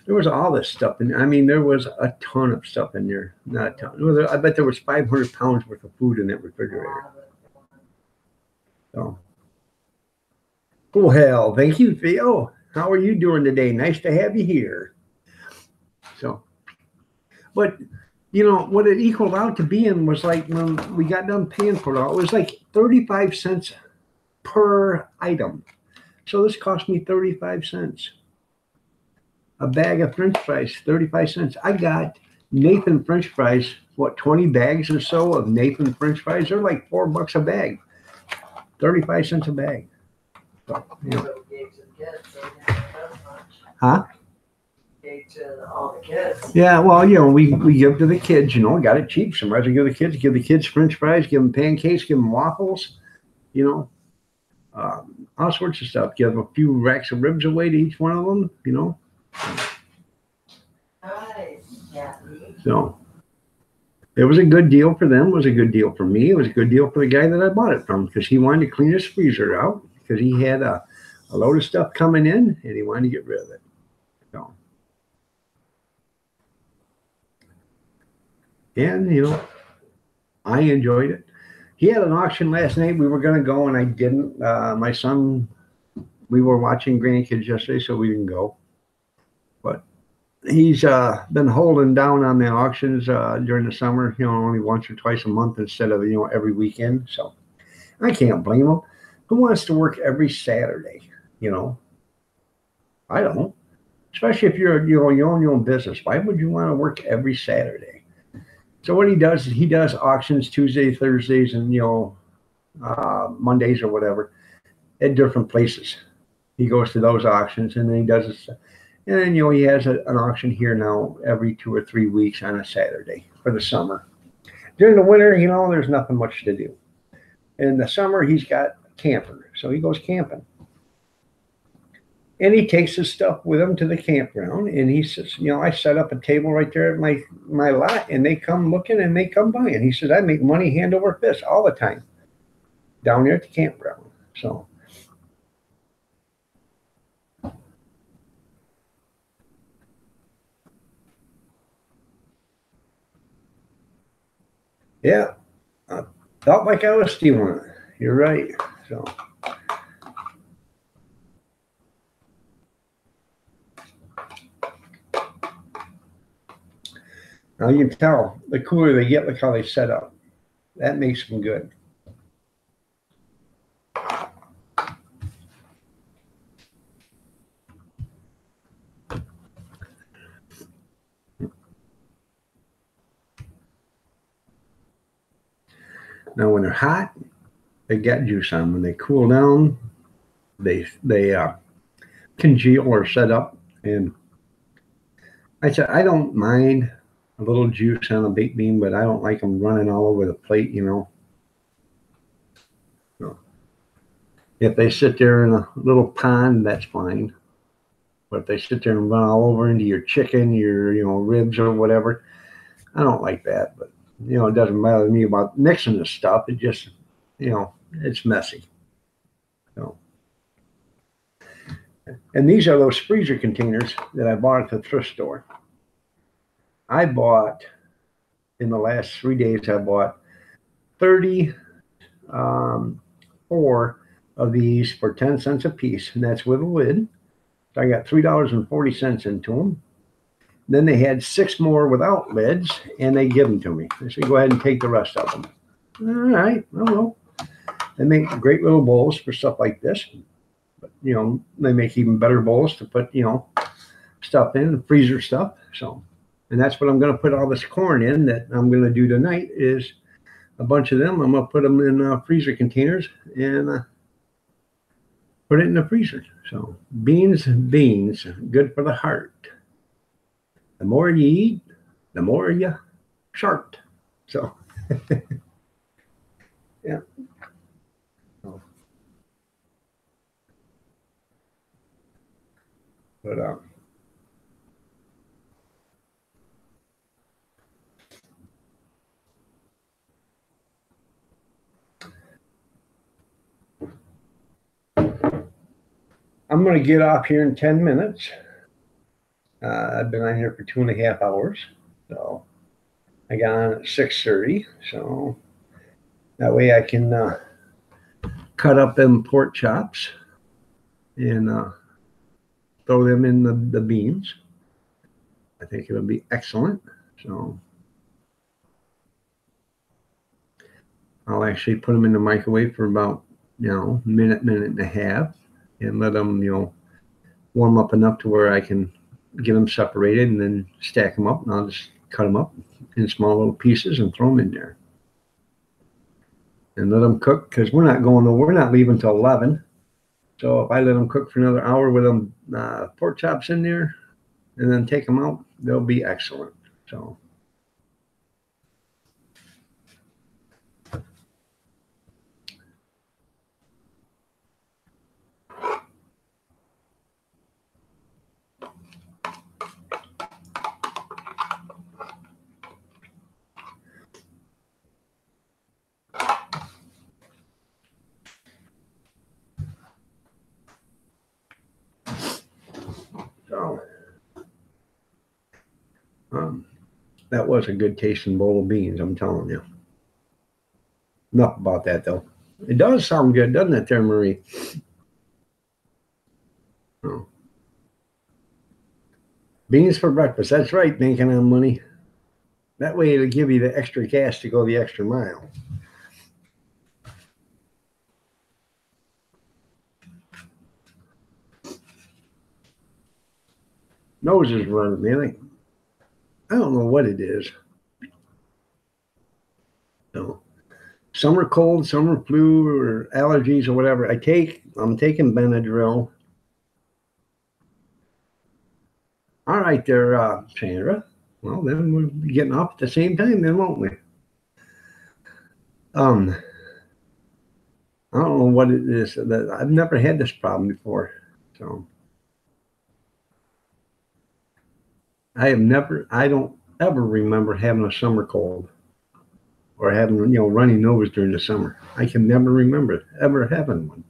There was all this stuff, and I mean, there was a ton of stuff in there. Not a ton. I bet there was 500 pounds worth of food in that refrigerator. So, well, thank you, Theo. How are you doing today? Nice to have you here. So, but what it equaled out to being was like when we got done paying for it all, it was like 35 cents per item. So this cost me 35 cents. A bag of French fries, 35 cents. I got Nathan French fries, 20 bags or so of Nathan French fries. They're like $4 a bag. 35 cents a bag. So, Huh? gave to all the kids. Yeah, well, we give to the kids, got it cheap. Sometimes we give the kids French fries, give them pancakes, give them waffles, you know, all sorts of stuff. Give a few racks of ribs away to each one of them. Nice. Yeah. So it was a good deal for them. It was a good deal for me. It was a good deal for the guy that I bought it from because he wanted to clean his freezer out because he had a load of stuff coming in and he wanted to get rid of it. So, and I enjoyed it. He had an auction last night. We were going to go and I didn't. My son, we were watching grandkids yesterday, so we didn't go. But he's been holding down on the auctions during the summer, only once or twice a month instead of, every weekend. So I can't blame him. Who wants to work every Saturday? I don't. Especially if you own your own business. Why would you want to work every Saturday? So what he does is he does auctions Tuesday, Thursdays, and Mondays or whatever at different places. He goes to those auctions and then he does it. And then he has an auction here now every 2 or 3 weeks on a Saturday for the summer. During the winter, there's nothing much to do. In the summer, he's got a camper, so he goes camping. And he takes his stuff with him to the campground, and he says, I set up a table right there at my lot, and they come looking and they come by. And he says, I make money hand over fist all the time down there at the campground. So, yeah, I felt like I was stealing it. You're right. So. Now you can tell the cooler they get, look how they set up. That makes them good. Now when they're hot, they got juice on. When they cool down, they congeal or set up. And I said I don't mind a little juice on a baked bean, but I don't like them running all over the plate, So if they sit there in a little pond, that's fine. But if they sit there and run all over into your chicken, your ribs or whatever, I don't like that. But it doesn't bother me about mixing the stuff. It just, it's messy. So, and these are those freezer containers that I bought at the thrift store. I bought, in the last 3 days, I bought 34 of these for 10 cents a piece, and that's with a lid. So I got $3.40 into them. Then they had 6 more without lids, and they give them to me. They said, go ahead and take the rest of them. All right, well, they make great little bowls for stuff like this. But, they make even better bowls to put, stuff in, freezer stuff. So. And that's what I'm going to put all this corn in that I'm going to do tonight is a bunch of them. I'm going to put them in freezer containers and put it in the freezer. So beans, good for the heart. The more you eat, the more you sharp. So, yeah. But, I'm going to get off here in 10 minutes. I've been on here for 2.5 hours. So I got on at 6:30. So that way I can cut up them pork chops and throw them in the beans. I think it'll be excellent. So I'll actually put them in the microwave for about, minute and a half. And let them, warm up enough to where I can get them separated and then stack them up. And I'll just cut them up in small little pieces and throw them in there. And let them cook because we're not leaving till 11. So if I let them cook for another hour with them pork chops in there, and then take them out, they'll be excellent. So. So, that was a good tasting bowl of beans, I'm telling you. Enough about that, though. It does sound good, doesn't it, there, Marie? Oh. Beans for breakfast. That's right, banking on money. That way it'll give you the extra gas to go the extra mile. Nose is running, man. I don't know what it is. No. Summer cold, summer flu, or allergies or whatever. I'm taking Benadryl. All right there, Sandra. Well, then we'll be getting off at the same time then, won't we? I don't know what it is. I've never had this problem before. So I don't ever remember having a summer cold or having, runny nose during the summer. I can never remember ever having one.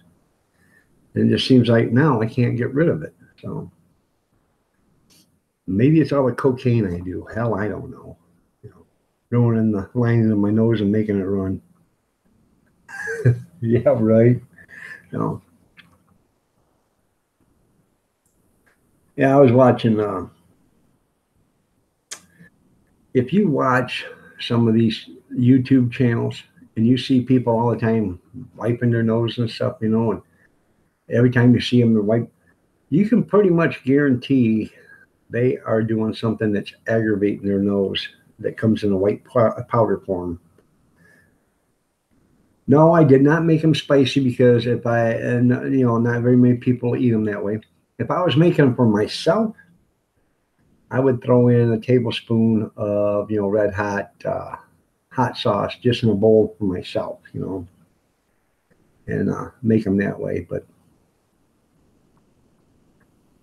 And it just seems like now I can't get rid of it. So maybe it's all the cocaine I do. Hell, I don't know. Throwing in the lining of my nose and making it run. Yeah, right. No. Yeah, I was watching. If you watch some of these YouTube channels and you see people all the time wiping their nose and stuff, and every time you see them, they're wipe, you can pretty much guarantee they are doing something that's aggravating their nose that comes in a white powder form. No, I did not make them spicy because not very many people eat them that way. If I was making them for myself, I would throw in a tablespoon of, red hot sauce just in a bowl for myself, and make them that way. But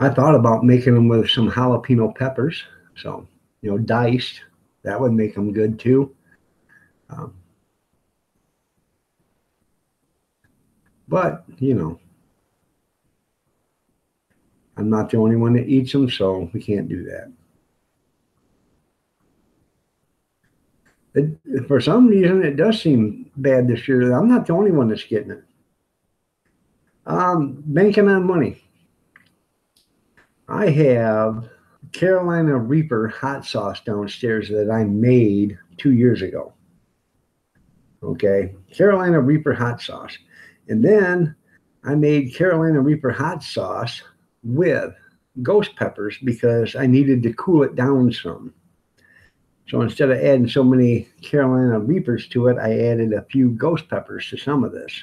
I thought about making them with some jalapeno peppers. So, diced, that would make them good too. But, I'm not the only one that eats them, so we can't do that. For some reason, it does seem bad this year. I'm not the only one that's getting it. Banking on money. I have Carolina Reaper hot sauce downstairs that I made 2 years ago. Okay, Carolina Reaper hot sauce. And then I made Carolina Reaper hot sauce with ghost peppers because I needed to cool it down some. So instead of adding so many Carolina Reapers to it, I added a few ghost peppers to some of this,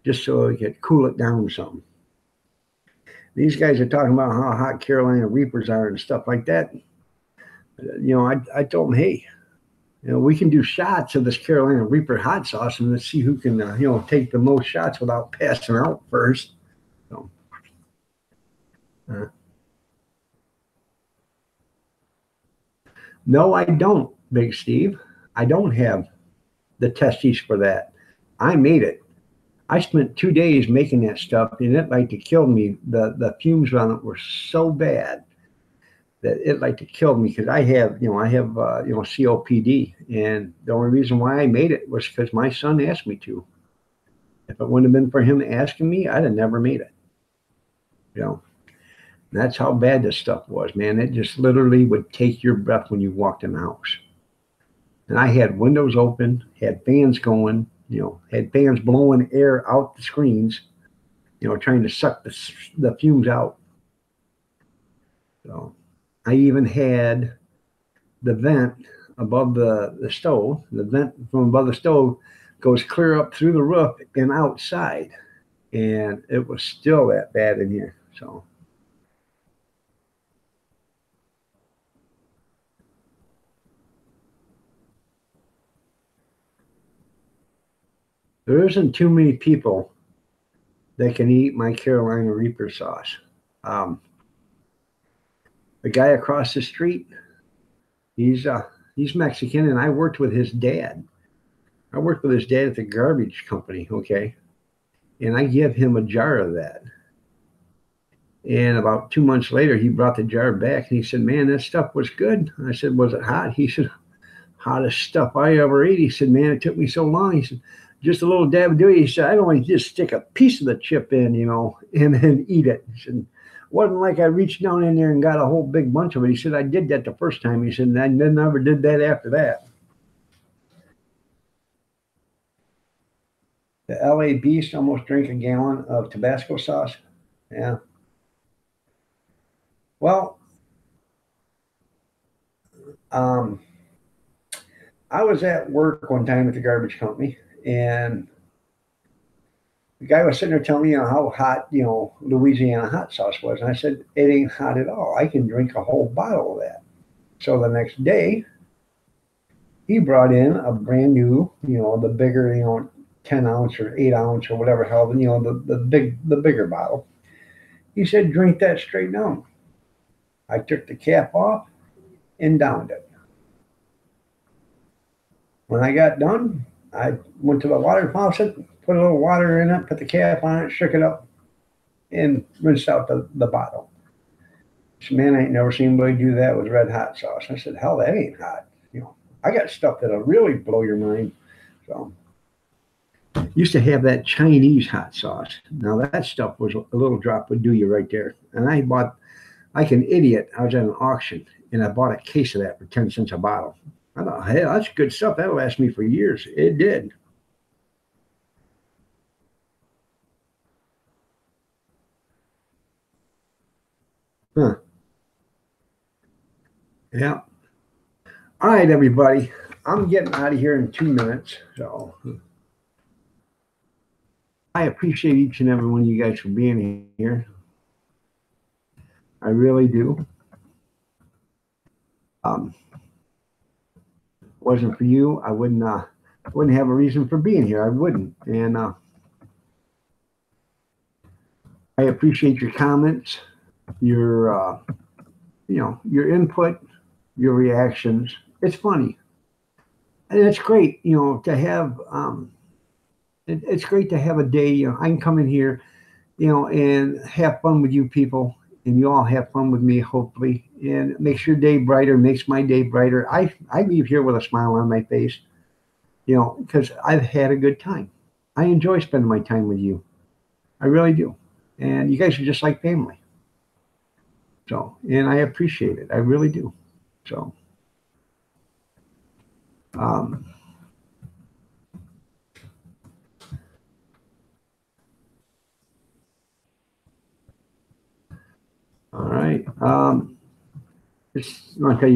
just so I could cool it down some. These guys are talking about how hot Carolina Reapers are and stuff like that. I told them, hey, we can do shots of this Carolina Reaper hot sauce and let's see who can, take the most shots without passing out first. So, no, I don't, Big Steve. I don't have the testes for that. I made it. I spent 2 days making that stuff, and it like to kill me. The fumes on it were so bad that it like to kill me because I have COPD, and the only reason why I made it was because my son asked me to. If it wouldn't have been for him asking me, I'd have never made it. That's how bad this stuff was, man. It just literally would take your breath when you walked in the house. And I had windows open, had fans going, had fans blowing air out the screens, trying to suck the fumes out. So I even had the vent above the stove. The vent from above the stove goes clear up through the roof and outside. And it was still that bad in here. So There isn't too many people that can eat my Carolina Reaper sauce. Um, the guy across the street, he's Mexican, and I worked with his dad. I worked with his dad at the garbage company, okay? And I give him a jar of that. And about 2 months later, he brought the jar back and he said, "Man, that stuff was good." I said, "Was it hot?" He said, "Hottest stuff I ever ate." He said, "Man, it took me so long." He said, "Just a little dab of it." He said, "I'd only just stick a piece of the chip in, and then eat it." He said, "Wasn't like I reached down in there and got a whole big bunch of it." He said, "I did that the first time." He said, "And I never did that after that." The LA Beast almost drank a gallon of Tabasco sauce. Yeah. Well, um, I was at work one time at the garbage company, and the guy was sitting there telling me, how hot, Louisiana hot sauce was. And I said, "It ain't hot at all. I can drink a whole bottle of that." So the next day, he brought in a brand new, the bigger, 10 ounce or 8 ounce or whatever hell, the bigger bottle. He said, "Drink that straight down." I took the cap off and downed it. When I got done, I went to the water faucet, put a little water in it, put the cap on it, shook it up, and rinsed out the bottle. He said, "Man, I ain't never seen anybody do that with red hot sauce." I said, "Hell, that ain't hot. I got stuff that'll really blow your mind." So, used to have that Chinese hot sauce. Now that stuff was a little drop would do you right there. And I bought, like an idiot, I was at an auction and I bought a case of that for 10 cents a bottle. I thought, "Hey, that's good stuff. That'll last me for years." It did. Huh. Yeah. All right, everybody. I'm getting out of here in 2 minutes. So I appreciate each and every one of you guys for being here. I really do. Wasn't for you, I wouldn't have a reason for being here. I wouldn't. And I appreciate your comments, your your input, your reactions. It's funny, and it's great, to have. It's great to have a day. I can come in here, and have fun with you people, and you all have fun with me, hopefully, and it makes your day brighter, makes my day brighter. I leave here with a smile on my face, because I've had a good time. I enjoy spending my time with you. I really do, and you guys are just like family. So, and I appreciate it. I really do. So, um, all right. Just want to tell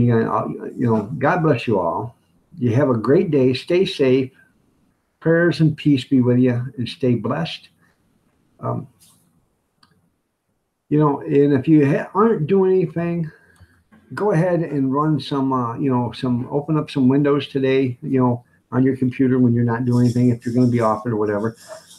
you, God bless you all. You have a great day. Stay safe. Prayers and peace be with you, and stay blessed. Um, and if you aren't doing anything, go ahead and run some, open up some windows today, on your computer when you're not doing anything, if you're going to be off it or whatever.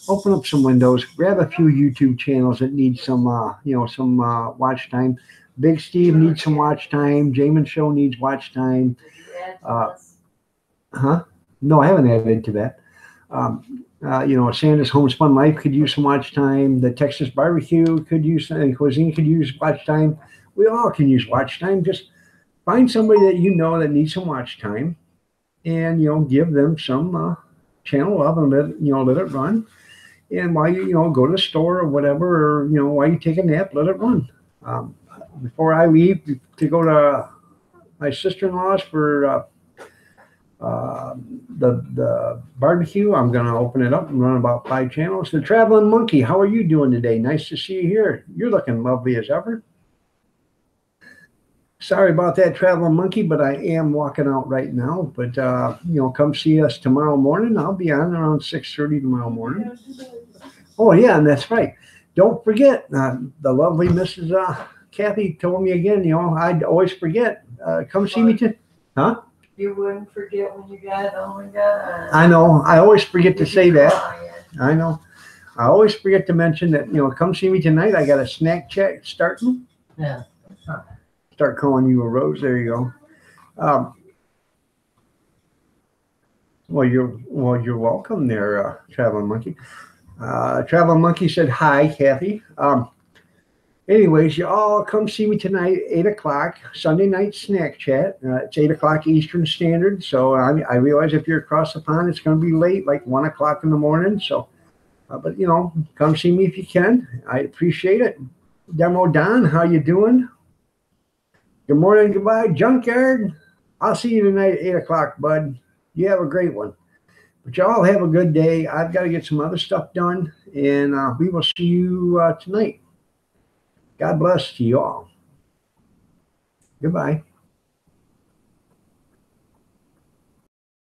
Open up some windows, grab a few YouTube channels that need some, watch time. Big Steve needs some watch time. Jamin Show needs watch time. Did you add to Uh, this? Huh? No, I haven't added to that. Santa's Homespun Life could use some watch time. The Texas Barbecue could use, and Cuisine could use watch time. We all can use watch time. Just find somebody that that needs some watch time, and give them some channel love and let it run. And while you go to the store or whatever, or while you take a nap, let it run. Um, Before I leave to go to my sister-in-law's for the barbecue, I'm going to open it up and run about 5 channels. The Traveling Monkey, how are you doing today? Nice to see you here. You're looking lovely as ever. Sorry about that, Traveling Monkey, but I am walking out right now. But come see us tomorrow morning. I'll be on around 6:30 tomorrow morning. Oh yeah, and that's right. Don't forget, the lovely Mrs. Kathy told me again. I'd always forget. Come see me too. Huh? You wouldn't forget when you got home and got on. I know. I always forget to say that. Crying. I know. I always forget to mention that, come see me tonight. I got a snack chat starting. Yeah. Start calling you a Rose. There you go. Well, you're welcome there, Traveling Monkey. Traveling Monkey said hi, Kathy. Anyways, you all come see me tonight, 8 o'clock, Sunday night snack chat. It's 8 o'clock Eastern Standard. So I realize if you're across the pond, it's going to be late, like 1 o'clock in the morning. So, but come see me if you can. I appreciate it. Demo Don, how you doing? Good morning, goodbye, Junkyard. I'll see you tonight at 8 o'clock, bud. You have a great one. But y'all have a good day. I've got to get some other stuff done, and we will see you tonight. God bless to you all. Goodbye.